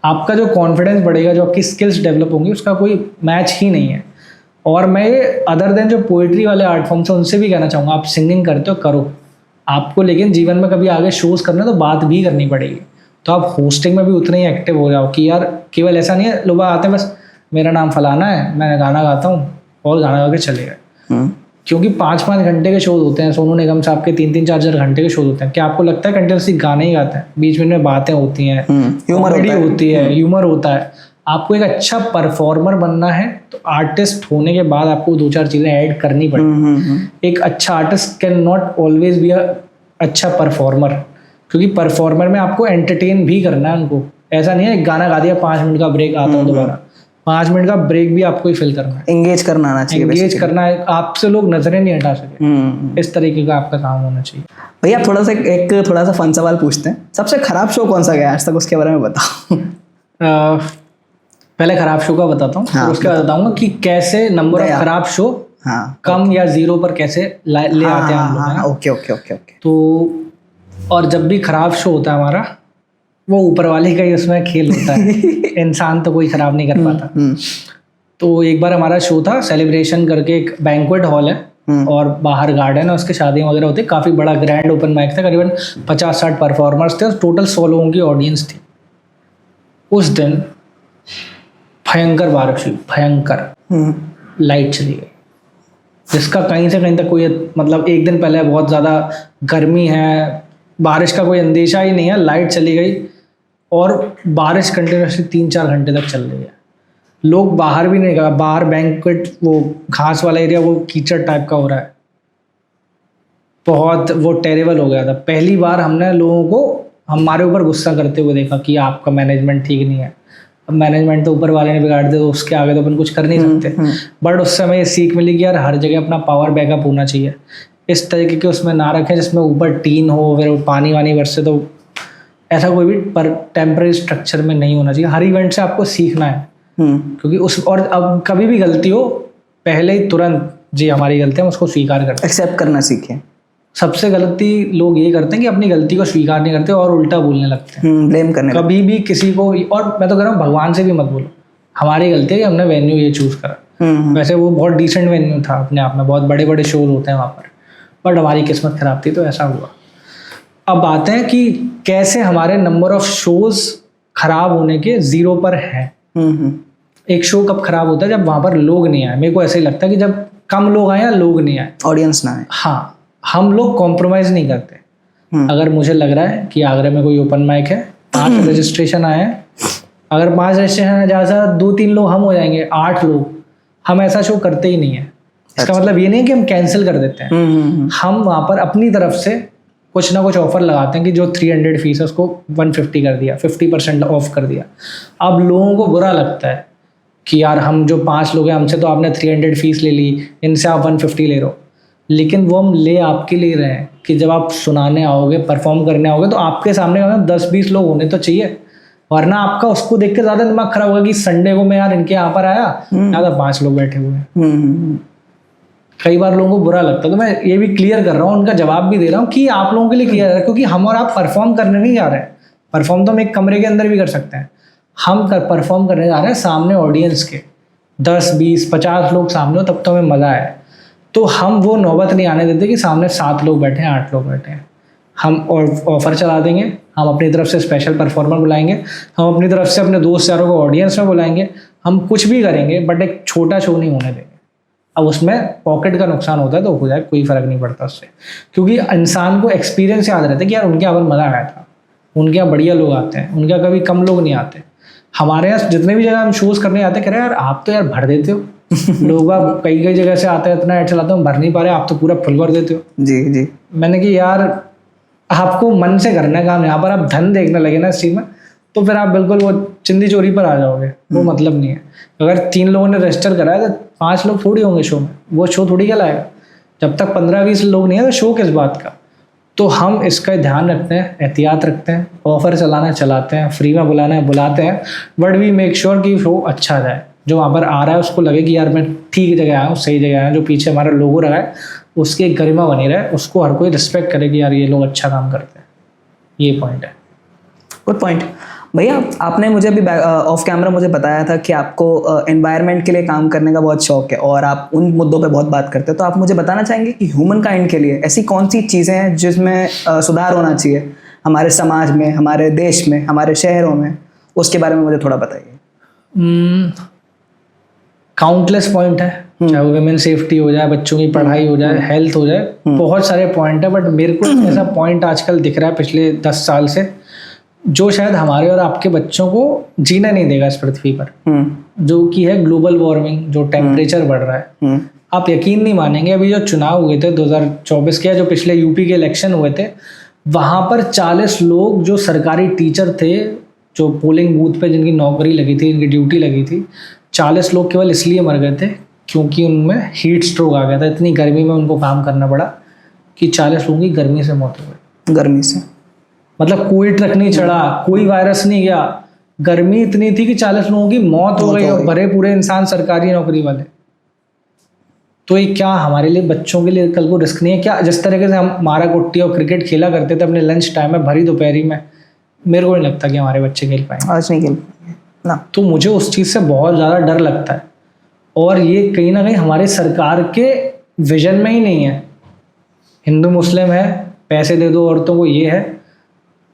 आपका जो कॉन्फिडेंस बढ़ेगा, जो आपकी स्किल्स डेवलप होंगी, उसका कोई मैच ही नहीं है। और मैं अदर देन जो पोइट्री वाले आर्ट फॉर्म्स हैं उनसे भी कहना चाहूँगा, आप सिंगिंग करते हो करो, आपको लेकिन जीवन में कभी आगे शोज करना तो बात भी करनी पड़ेगी। तो आप होस्टिंग में भी उतने ही एक्टिव हो जाओ कि यार केवल ऐसा नहीं है लोग आते हैं बस मेरा नाम फलाना है, मैं गाना गाता हूँ और गाना गा के चले गए। क्योंकि 5-5 घंटे के शोज होते हैं, सोनू निगम साहब के 3-3, 4-4 घंटे के शोज होते हैं। क्या आपको लगता है कंटिन्यूसली गाने ही गाते हैं? बीच में बातें होती हैं, कॉमेडी होती है, ह्यूमर होता है। आपको एक अच्छा परफॉर्मर बनना है तो आर्टिस्ट होने के बाद आपको 2-4 चीज़ें ऐड करनी पड़ेगी। एक अच्छा artist can not always be अच्छा परफॉर्मर, क्योंकि परफॉर्मर में आपको एंटरटेन भी करना है उनको। ऐसा नहीं है एक गाना गा दिया 5 मिनट का ब्रेक, आता हूँ दोबारा, 5 मिनट का ब्रेक भी आपको ही फिल करना है, एंगेज करना आना चाहिए, एंगेज करना है, आपसे लोग नजरें नहीं हटा सके। इस तरीके का आपका काम होना चाहिए। भैया थोड़ा सा फन सवाल पूछते हैं, सबसे खराब शो कौन सा गया आज तक, उसके बारे में बताओ। पहले खराब शो का बताता हूँ, हाँ, उसके बाद बताऊंगा कि कैसे नंबर ऑफ खराब शो कम या 0 पर कैसे ले आते हैं हम लोग। ओके। तो और जब भी खराब शो होता है हमारा, वो ऊपर वाले का ही उसमें खेल होता है। इंसान तो कोई खराब नहीं कर पाता। तो एक बार हमारा शो था सेलिब्रेशन करके, एक बैंक्वेट हॉल है और बाहर गार्डन है, उसके शादियाँ वगैरह होती है, काफ़ी बड़ा ग्रैंड ओपन माइक था, करीबन 50-60 परफॉर्मर्स थे और टोटल 100 लोगों की ऑडियंस थी। उस दिन भयंकर बारिश हुई, भयंकर, लाइट चली गई, जिसका कहीं से कहीं तक कोई, मतलब एक दिन पहले बहुत ज़्यादा गर्मी है, बारिश का कोई अंदेशा ही नहीं है, लाइट चली गई और बारिश कंटिन्यूसली 3-4 घंटे तक चल रही है। लोग बाहर भी नहीं गए, बाहर बैंक्वेट वो घास वाला एरिया वो कीचड़ टाइप का हो रहा है, बहुत वो टेरेबल हो गया था। पहली बार हमने लोगों को हमारे ऊपर गुस्सा करते हुए देखा कि आपका मैनेजमेंट ठीक नहीं है। अब मैनेजमेंट तो ऊपर वाले ने बिगाड़ दिया तो उसके आगे तो अपन कुछ कर नहीं सकते। बट उस समय ये सीख मिली कि यार हर जगह अपना पावर बैकअप होना चाहिए, इस तरीके के उसमें ना रखें जिसमें ऊपर टीन हो, फिर पानी वानी बरसे, तो ऐसा कोई भी पर टेम्परेरी स्ट्रक्चर में नहीं होना चाहिए। हर इवेंट से आपको सीखना है, क्योंकि उस और अब कभी भी गलती हो पहले ही तुरंत जी हमारी गलती है उसको स्वीकार करते, एक्सेप्ट करना सीखें। सबसे गलती लोग ये करते हैं कि अपनी गलती को स्वीकार नहीं करते और उल्टा बोलने लगते हैं, ब्लेम करने। कभी भी किसी को, और मैं तो कह रहा हूँ भगवान से भी मत बोलो हमारी गलती है कि हमने वेन्यू ये चूज करा। वैसे वो बहुत डिसेंट वेन्यू था अपने आप में, बहुत बड़े बड़े शोज होते हैं वहाँ पर, बट हमारी किस्मत खराब थी तो ऐसा हुआ। अब बात है कि कैसे हमारे नंबर ऑफ शोज खराब होने के 0 पर है। एक शो कब खराब होता है? जब वहाँ पर लोग नहीं आए। मेरे को ऐसा ही लगता है कि जब कम लोग आए या लोग नहीं आए, ऑडियंस ना आए। हाँ, हम लोग कॉम्प्रोमाइज़ नहीं करते। अगर मुझे लग रहा है कि आगरा में कोई ओपन माइक है 5 रजिस्ट्रेशन आए हैं, अगर 5 रजिस्ट्रेशन है जहाँ से 2-3 लोग हम हो जाएंगे, 8 लोग, हम ऐसा शो करते ही नहीं है। इसका मतलब ये नहीं है कि हम कैंसिल कर देते हैं, हम वहाँ पर अपनी तरफ से कुछ ना कुछ ऑफर लगाते हैं कि जो 300 फीस है उसको 150 कर दिया, 50% ऑफ कर दिया। अब लोगों को बुरा लगता है कि यार हम जो 5 लोग हैं, हमसे तो आपने 300 फीस ले ली, इनसे आप 150 ले रहे हो, लेकिन वो हम ले आपके लिए रहे हैं कि जब आप सुनाने आओगे, परफॉर्म करने आओगे, तो आपके सामने 10-20 लोग होने तो चाहिए, वरना आपका उसको देख के ज़्यादा दिमाग खराब होगा कि संडे को मैं यार इनके यहाँ पर आया, ज़्यादा 5 लोग बैठे हुए हैं। कई बार लोगों को बुरा लगता है, तो मैं ये भी क्लियर कर रहा हूँ, उनका जवाब भी दे रहा हूँ कि आप लोगों के लिए क्लियर है, क्योंकि हम और आप परफॉर्म करने नहीं जा रहे हैं। परफॉर्म तो हम एक कमरे के अंदर भी कर सकते हैं, हम परफॉर्म करने जा रहे हैं सामने ऑडियंस के, 10, 20, 50 लोग सामने हो, तब तो हमें मज़ा आए। तो हम वो नौबत नहीं आने देते कि सामने 7 लोग बैठे हैं, 8 लोग बैठे हैं। हम ऑफर चला देंगे, हम अपनी तरफ से स्पेशल परफॉर्मर बुलाएंगे, हम अपनी तरफ से अपने दोस्त यारों को ऑडियंस में बुलाएंगे, हम कुछ भी करेंगे, बट एक छोटा शो नहीं होने देंगे। अब उसमें पॉकेट का नुकसान होता है तो हो जाए, कोई फ़र्क नहीं पड़ता उससे, क्योंकि इंसान को एक्सपीरियंस याद रहता है कि यार उनके यहाँ पर मज़ा आया था, उनके यहाँ बढ़िया लोग आते हैं, उनके यहाँ कभी कम लोग नहीं आते। हमारे यहाँ जितने भी जगह हम शोज़ करने आते कह रहे यार आप तो यार भर देते हो, लोग आप कई जगह से आते हैं, इतना ऐड चलाते हो, भर नहीं पा रहे, आप तो पूरा फुल भर देते हो। जी जी। मैंने कि यार आपको मन से करना है काम, यहाँ पर आप धन देखने लगे ना इस चीज़ में, तो फिर आप बिल्कुल वो चिंदी चोरी पर आ जाओगे, वो मतलब नहीं है। अगर 3 लोगों ने रजिस्टर कराया तो 5 लोग थोड़ी होंगे शो में, वो शो थोड़ी कहलाएगा। जब तक 15-20 लोग नहीं है तो शो किस बात का। तो हम इसका ध्यान रखते हैं, एहतियात रखते हैं, ऑफर चलाना चलाते हैं, फ्री में बुलाना है बुलाते हैं, बट वी मेक श्योर कि शो अच्छा जाए, जो वहाँ पर आ रहा है उसको लगे कि यार मैं ठीक जगह आया हूँ, सही जगह आया हूँ। जो पीछे हमारा लोगो रहा है उसकी एक गरिमा बनी रहे, उसको हर कोई रिस्पेक्ट करे कि यार ये लोग अच्छा काम करते हैं। ये पॉइंट है। Good point. भैया आपने मुझे भी ऑफ कैमरा मुझे बताया था कि आपको एनवायरनमेंट के लिए काम करने का बहुत शौक है और आप उन मुद्दों पे बहुत बात करते हैं, तो आप मुझे बताना चाहेंगे कि ह्यूमन काइंड के लिए ऐसी कौन सी चीज़ें हैं जिसमें सुधार होना चाहिए हमारे समाज में, हमारे देश में, हमारे शहरों में, उसके बारे में मुझे थोड़ा बताइए। काउंटलेस पॉइंट है, चाहे वो वुमेन सेफ्टी हो जाए, बच्चों की पढ़ाई हो जाए, हेल्थ हो जाए, बहुत सारे पॉइंट है, बट मेरे को ऐसा पॉइंट आजकल दिख रहा है पिछले 10 साल से, जो शायद हमारे और आपके बच्चों को जीना नहीं देगा इस पृथ्वी पर, जो कि है ग्लोबल वार्मिंग, जो टेम्परेचर बढ़ रहा है। आप यकीन नहीं मानेंगे, अभी जो चुनाव हुए थे 2024 के, जो पिछले यूपी के इलेक्शन हुए थे, वहाँ पर 40 लोग जो सरकारी टीचर थे, जो पोलिंग बूथ पे जिनकी नौकरी लगी थी, जिनकी ड्यूटी लगी थी, 40 लोग केवल इसलिए मर गए थे क्योंकि उनमें हीट स्ट्रोक आ गया था। इतनी गर्मी में उनको काम करना पड़ा कि 40 लोगों की गर्मी से मौत हो गई। गर्मी से मतलब कोई ट्रक नहीं चढ़ा, कोई वायरस नहीं गया, गर्मी इतनी थी कि 40 लोगों की मौत हो गई, और भरे पूरे इंसान सरकारी नौकरी वाले। तो ये क्या हमारे लिए, बच्चों के लिए कल को रिस्क नहीं है क्या? जिस तरीके से हम मारा कुट्टी और क्रिकेट खेला करते थे अपने लंच टाइम में, भरी दोपहरी में, मेरे को नहीं लगता कि हमारे बच्चे खेल पाएंगे। आज नहीं खेल पाएंगे ना। तो मुझे उस चीज़ से बहुत ज़्यादा डर लगता है, और ये कहीं ना कहीं हमारे सरकार के विजन में ही नहीं है। हिंदू मुस्लिम है, पैसे दे दो औरतों को, ये है,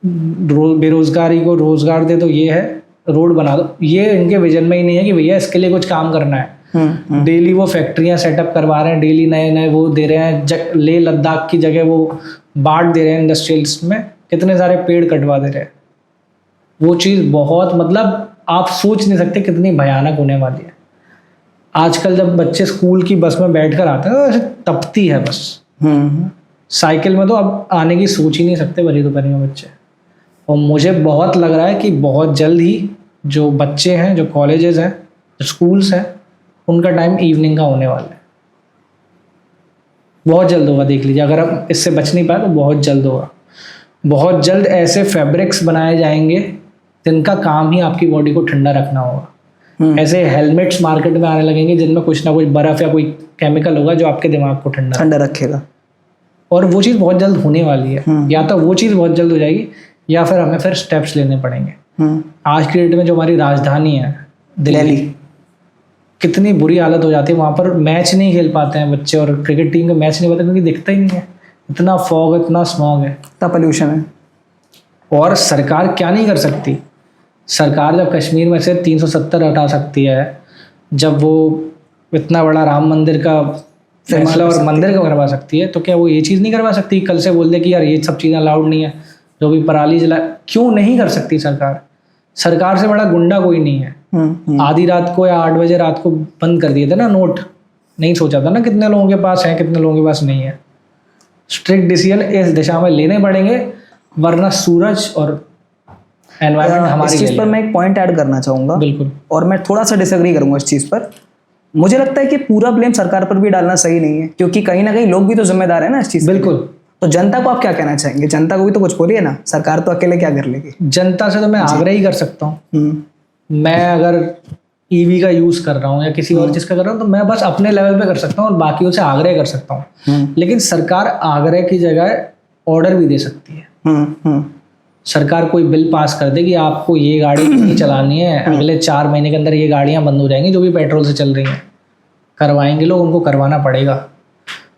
बेरोजगारी को रोजगार दे दो, ये है, रोड बना दो, ये इनके विजन में ही नहीं है कि भैया इसके लिए कुछ काम करना है। डेली वो फैक्ट्रियां सेटअप करवा रहे हैं, डेली नए नए वो दे रहे हैं, लेह लद्दाख की जगह वो बांट दे रहे हैं इंडस्ट्रियल्स में, कितने सारे पेड़ कटवा दे रहे हैं। वो चीज़ बहुत, मतलब आप सोच नहीं सकते कितनी भयानक होने वाली है। आजकल जब बच्चे स्कूल की बस में बैठ कर आते हैं तो ऐसे तपती है बस। साइकिल में तो अब आने की सोच ही नहीं सकते भरी दोपहर में बच्चे। और मुझे बहुत लग रहा है कि बहुत जल्द ही जो बच्चे हैं, जो कॉलेजेस हैं, जो स्कूल्स हैं, उनका टाइम इवनिंग का होने वाला है। बहुत जल्द होगा, देख लीजिए। अगर हम इससे बच नहीं पाए तो बहुत जल्द होगा। बहुत जल्द ऐसे फैब्रिक्स बनाए जाएंगे जिनका काम ही आपकी बॉडी को ठंडा रखना होगा। ऐसे हेलमेट्स मार्केट में आने लगेंगे जिनमें कुछ ना कुछ बर्फ़ या कोई केमिकल होगा जो आपके दिमाग को ठंडा रखेगा। और वो चीज़ बहुत जल्द होने वाली है। या तो वो चीज़ बहुत जल्द हो जाएगी, या फिर हमें फिर स्टेप्स लेने पड़ेंगे। आज की डेट में जो हमारी राजधानी है दिल्ली, कितनी बुरी हालत हो जाती है। वहाँ पर मैच नहीं खेल पाते हैं बच्चे, और क्रिकेट टीम का मैच नहीं पाते क्योंकि दिखता ही नहीं है। इतना फॉग, इतना स्मॉग है, इतना पोल्यूशन है। और सरकार क्या नहीं कर सकती। सरकार जब कश्मीर में से 370 हटा सकती है, जब वो इतना बड़ा राम मंदिर का फैसला और मंदिर का करवा सकती है, तो क्या वो ये चीज़ नहीं करवा सकती? कल से बोल दे कि यार ये सब चीज़ें अलाउड नहीं है, जो भी पराली जला, क्यों नहीं कर सकती सरकार? सरकार से बड़ा गुंडा कोई नहीं है। आधी रात को या 8 बजे रात को बंद कर दिए थे ना नोट, नहीं सोचा था ना कितने लोगों के पास है कितने लोगों के पास नहीं है। स्ट्रिक्ट डिसीजन इस दिशा में लेने पड़ेंगे, वरना सूरज और एनवायरनमेंट हमारी। इस चीज़ पर मैं एक पॉइंट ऐड करना चाहूँगा, बिल्कुल, और मैं थोड़ा सा डिसएग्री करूँगा इस चीज़ पर। मुझे लगता है कि पूरा ब्लेम सरकार पर भी डालना सही नहीं है, क्योंकि कहीं ना कहीं लोग भी तो जिम्मेदार है ना इस चीज़। बिल्कुल। तो जनता को आप क्या कहना चाहेंगे? जनता को भी तो कुछ बोलिए ना, सरकार तो अकेले क्या कर लेगी? जनता से तो मैं आग्रह ही कर सकता हूँ। मैं अगर ईवी का यूज कर रहा हूँ या किसी और चीज का कर रहा हूँ तो मैं बस अपने लेवल पे कर सकता हूँ और बाकियों से आग्रह कर सकता हूँ। लेकिन सरकार आग्रह की जगह ऑर्डर भी दे सकती है। सरकार कोई बिल पास कर दे कि आपको ये गाड़ी नहीं चलानी है, अगले 4 महीने के अंदर ये गाड़ियां बंद हो जाएंगी जो भी पेट्रोल से चल रही हैं। करवाएंगे लोग, उनको करवाना पड़ेगा।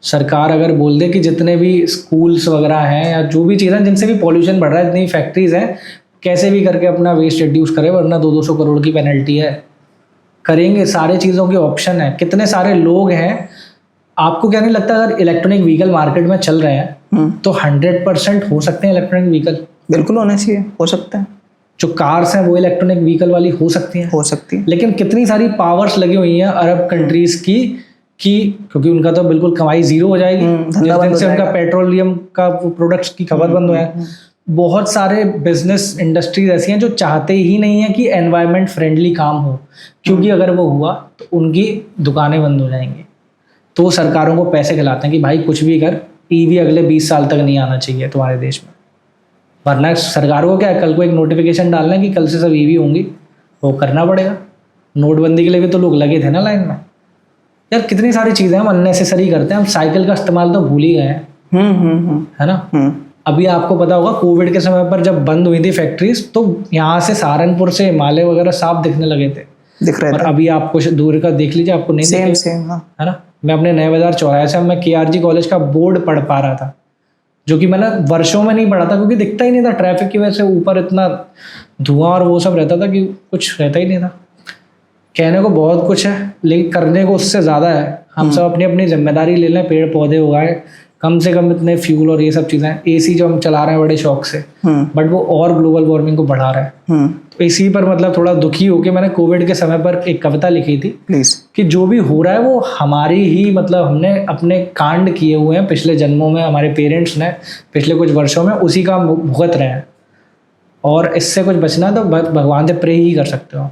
सरकार अगर बोल दे कि जितने भी स्कूल्स वगैरह हैं या जो भी चीज़ें जिनसे भी पॉल्यूशन बढ़ रहा है, जितनी फैक्ट्रीज हैं, कैसे भी करके अपना वेस्ट रिड्यूस करे, वरना 200 करोड़ की पेनल्टी है। करेंगे, सारे चीज़ों के ऑप्शन है। कितने सारे लोग हैं, आपको क्या नहीं लगता अगर इलेक्ट्रॉनिक व्हीकल मार्केट में चल रहे हैं तो 100% हो सकते हैं इलेक्ट्रॉनिक व्हीकल? बिल्कुल होने चाहिए, हो सकता है। जो कार्स हैं वो इलेक्ट्रॉनिक व्हीकल वाली हो सकती हैं, हो सकती है। लेकिन कितनी सारी पावर्स लगी हुई हैं अरब कंट्रीज की कि क्योंकि उनका तो बिल्कुल कमाई जीरो हो जाएगी जिस दिन से उनका पेट्रोलियम का प्रोडक्ट्स की खपत बंद हो जाए। बहुत सारे बिजनेस इंडस्ट्रीज ऐसी हैं जो चाहते ही नहीं है कि एनवायरनमेंट फ्रेंडली काम हो, क्योंकि अगर वो हुआ तो उनकी दुकानें बंद हो जाएंगी। तो सरकारों को पैसे खिलाते हैं कि भाई कुछ भी कर, ईवी अगले 20 साल तक नहीं आना चाहिए तुम्हारे देश में। वरना सरकार को क्या है, कल को एक नोटिफिकेशन डालना है कि कल से सब ईवी होंगी, वो करना पड़ेगा। नोटबंदी के लिए भी तो लोग लगे थे ना लाइन में। यार कितनी सारी चीज़ें हम अननेसेसरी करते हैं। हम साइकिल का इस्तेमाल तो भूल ही गए हैं, है ना। अभी आपको पता होगा कोविड के समय पर जब बंद हुई थी फैक्ट्रीज, तो यहाँ से सहारनपुर से हिमालय वगैरह साफ दिखने लगे थे, दिख रहे थे। और अभी आप कुछ दूर का देख लीजिए, आपको नहीं सेम दिखेगा, सेम, हाँ। है ना। मैं अपने नए बाजार चौराहे से मैं KRG कॉलेज का बोर्ड पढ़ पा रहा था, जो कि मैंने वर्षों में नहीं पढ़ा था क्योंकि दिखता ही नहीं था। ट्रैफिक की वजह से ऊपर इतना धुआं और वो सब रहता था कि कुछ रहता ही नहीं था। कहने को बहुत कुछ है लेकिन करने को उससे ज़्यादा है। हम सब अपनी अपनी जिम्मेदारी ले लें, पेड़ पौधे उगाएं, कम से कम इतने फ्यूल और ये सब चीज़ें। AC जो हम चला रहे हैं बड़े शौक से, बट वो और ग्लोबल वार्मिंग को बढ़ा रहा है। तो इसी पर मतलब थोड़ा दुखी होकर मैंने कोविड के समय पर एक कविता लिखी थी प्लीज, कि जो भी हो रहा है वो हमारी ही मतलब हमने अपने कांड किए हुए हैं पिछले जन्मों में, हमारे पेरेंट्स ने पिछले कुछ वर्षों में उसी का भुगत रहे हैं। और इससे कुछ बचना तो भगवान से प्रे ही कर सकते हो।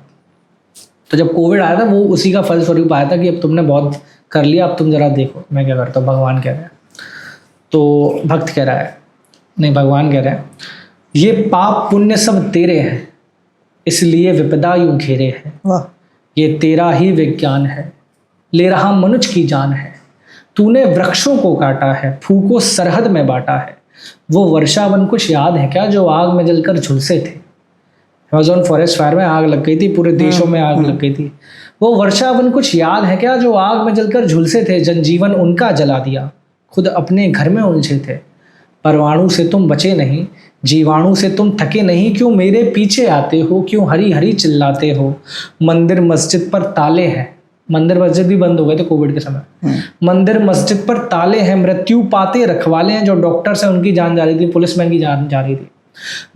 तो जब कोविड आया था वो उसी का फल स्वरूप आया था कि अब तुमने बहुत कर लिया, अब तुम जरा देखो मैं क्या करता हूँ। भगवान कह रहे हैं, तो भक्त कह रहा है, नहीं भगवान कह रहे हैं, ये पाप पुण्य सब तेरे हैं इसलिए विपदा यूं घेरे है। वाह। ये तेरा ही विज्ञान है, ले रहा मनुष्य की जान है। तूने वृक्षों को काटा है, फूको सरहद में बांटा है। वो वर्षावन कुछ याद है क्या जो आग में जलकर झुलसे थे। अमेज़न फॉरेस्ट फायर में आग लग गई थी, पूरे देशों में आग लग गई थी। वो वर्षावन कुछ याद है क्या जो आग में जलकर झुलसे थे। जनजीवन उनका जला दिया, खुद अपने घर में उलझे थे। परमाणु से तुम बचे नहीं, जीवाणु से तुम थके नहीं। क्यों मेरे पीछे आते हो, क्यों हरी हरी चिल्लाते हो। मंदिर मस्जिद पर ताले हैं, मंदिर मस्जिद भी बंद हो गए थे कोविड के समय। मंदिर मस्जिद पर ताले हैं, मृत्यु पाते रखवाले हैं। जो डॉक्टर से उनकी जान जा रही थी, पुलिसमैन की जान जा रही थी।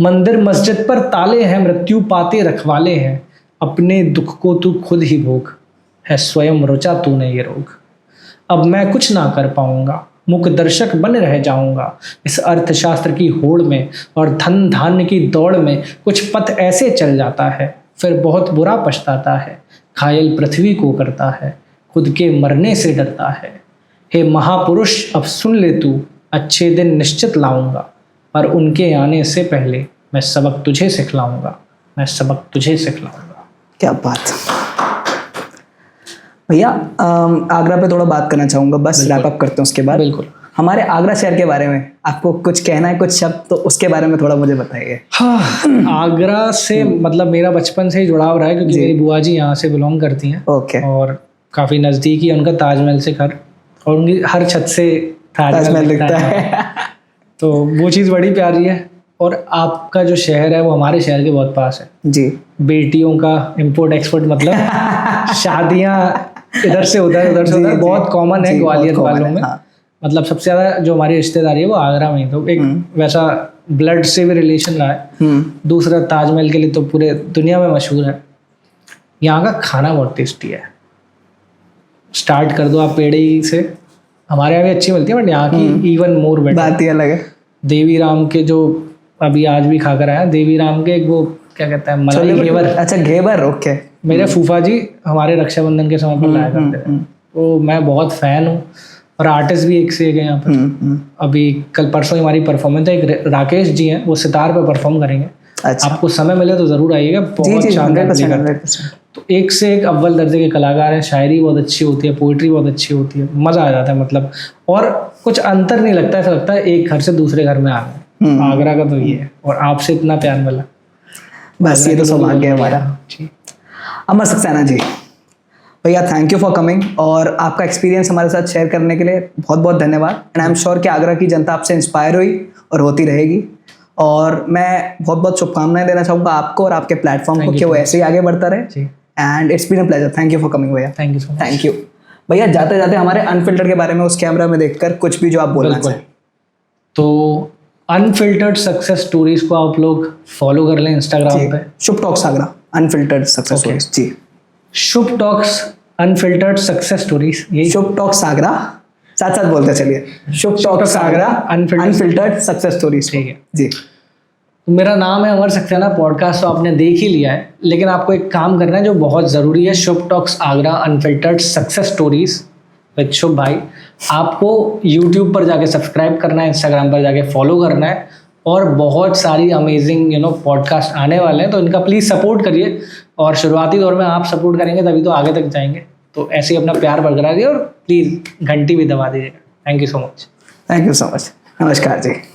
मंदिर मस्जिद पर ताले हैं, मृत्यु पाते रखवाले हैं। अपने दुख को तू खुद ही भोग, है स्वयं रुचा तूने ये रोग। अब मैं कुछ ना कर पाऊंगा, मुख दर्शक बन रह जाऊंगा। इस अर्थशास्त्र की होड़ में और धन धान्य की दौड़ में कुछ पथ ऐसे चल जाता है, फिर बहुत बुरा पछताता है। घायल पृथ्वी को करता है, खुद के मरने से डरता है। हे महापुरुष अब सुन ले तू, अच्छे दिन निश्चित लाऊंगा। पर उनके आने से पहले मैं सबक तुझे सिखलाऊंगा, मैं सबक तुझे सिखलाऊंगा। क्या बात भैया। आगरा पे थोड़ा बात करना चाहूँगा, बस रैप अप करते हैं उसके बाद। बिल्कुल। हमारे आगरा शहर के बारे में आपको कुछ कहना है, कुछ शब्द, तो उसके बारे में थोड़ा मुझे बताइए। हाँ, आगरा से मतलब मेरा बचपन से ही जुड़ाव रहा है क्योंकि मेरी बुआ जी यहाँ से बिलोंग करती हैं। ओके। और काफ़ी नज़दीक ही उनका ताजमहल से घर, और उनकी हर छत से ताजमहल दिखता है। तो वो चीज़ बड़ी प्यारी है। और आपका जो शहर है वो हमारे शहर के बहुत पास है जी। बेटियों का इम्पोर्ट एक्सपोर्ट, मतलब शादियाँ इधर से उधर, उधर से उधर बहुत कॉमन है ग्वालियर वालों में। हाँ। मतलब सबसे ज़्यादा जो हमारी रिश्तेदारी है वो आगरा में ही। तो एक वैसा ब्लड से भी रिलेशन रहा है। दूसरा, ताजमहल के लिए तो पूरे दुनिया में मशहूर है। यहाँ का खाना बहुत टेस्टी है। स्टार्ट कर दो आप पेड़े ही से, हमारे यहाँ भी अच्छी मिलती है बट यहाँ की इवन मोर बेटर। बात ही अलग है। देवी राम के जो अभी आज भी खाकर आया, देवी राम के एक वो क्या कहते हैं, मलाई घेवर। अच्छा, घेवर, ओके। मेरे फूफा जी हमारे रक्षाबंधन के समय पर लाया करते थे, तो मैं बहुत फैन हूँ। और आर्टिस्ट भी एक से एक है यहाँ पर। अभी कल परसों हमारी परफॉर्मेंस है, एक राकेश जी हैं, वो सितार पे परफॉर्म करेंगे। अच्छा। आपको समय मिले तो जरूर आइएगा, बहुत शानदार। तो एक से एक अव्वल दर्जे के कलाकार हैं, शायरी बहुत अच्छी होती है, पोइट्री बहुत अच्छी होती है, मजा आ जाता है मतलब। और कुछ अंतर नहीं लगता, ऐसा लगता है एक घर से दूसरे घर में आ गए। आगरा का तो ये है, और आपसे इतना प्यार मिला, बस ये तो सौभाग्य है हमारा। अमर सक्सेना जी, भैया थैंक यू फॉर कमिंग, और आपका एक्सपीरियंस हमारे साथ शेयर करने के लिए बहुत बहुत धन्यवाद। एंड आई एम श्योर कि आगरा की जनता आपसे इंस्पायर हुई और होती रहेगी। और मैं बहुत बहुत शुभकामनाएं देना चाहूँगा आपको और आपके प्लेटफॉर्म को कि वो ऐसे ही आगे बढ़ता रहे। And it's been a pleasure. Thank you for coming भैया। Thank you so much. Thank you भैया। जाते जाते हमारे अनफिल्टर के बारे में उस कैमरा में देखकर कुछ भी जो आप बोलना चाहें। तो अनफिल्टर्ड सक्सेस स्टोरीज को आप लोग फॉलो कर लें इंस्टाग्राम पे, Shubh talks Agra unfiltered success stories. जी, Shubh talks unfiltered success stories, यही शुभ टॉक्स आगरा, साथ साथ बोलते चलिए, Shubh talks Agra unfiltered success stories. ठीक है जी। मेरा नाम है अमर सक्सेना, पॉडकास्ट तो आपने देख ही लिया है, लेकिन आपको एक काम करना है जो बहुत ज़रूरी है, Shubh talks Agra unfiltered success stories with Shubh भाई। आपको यूट्यूब पर जाके सब्सक्राइब करना है, इंस्टाग्राम पर जाके फॉलो करना है, और बहुत सारी अमेजिंग पॉडकास्ट आने वाले हैं, तो इनका प्लीज़ सपोर्ट करिए। और शुरुआती दौर में आप सपोर्ट करेंगे तभी तो आगे तक जाएंगे, तो ऐसे ही अपना प्यार बरकरार रखिए और प्लीज़ घंटी भी दबा दीजिएगा। Thank you so much. Thank you so much. नमस्कार जी।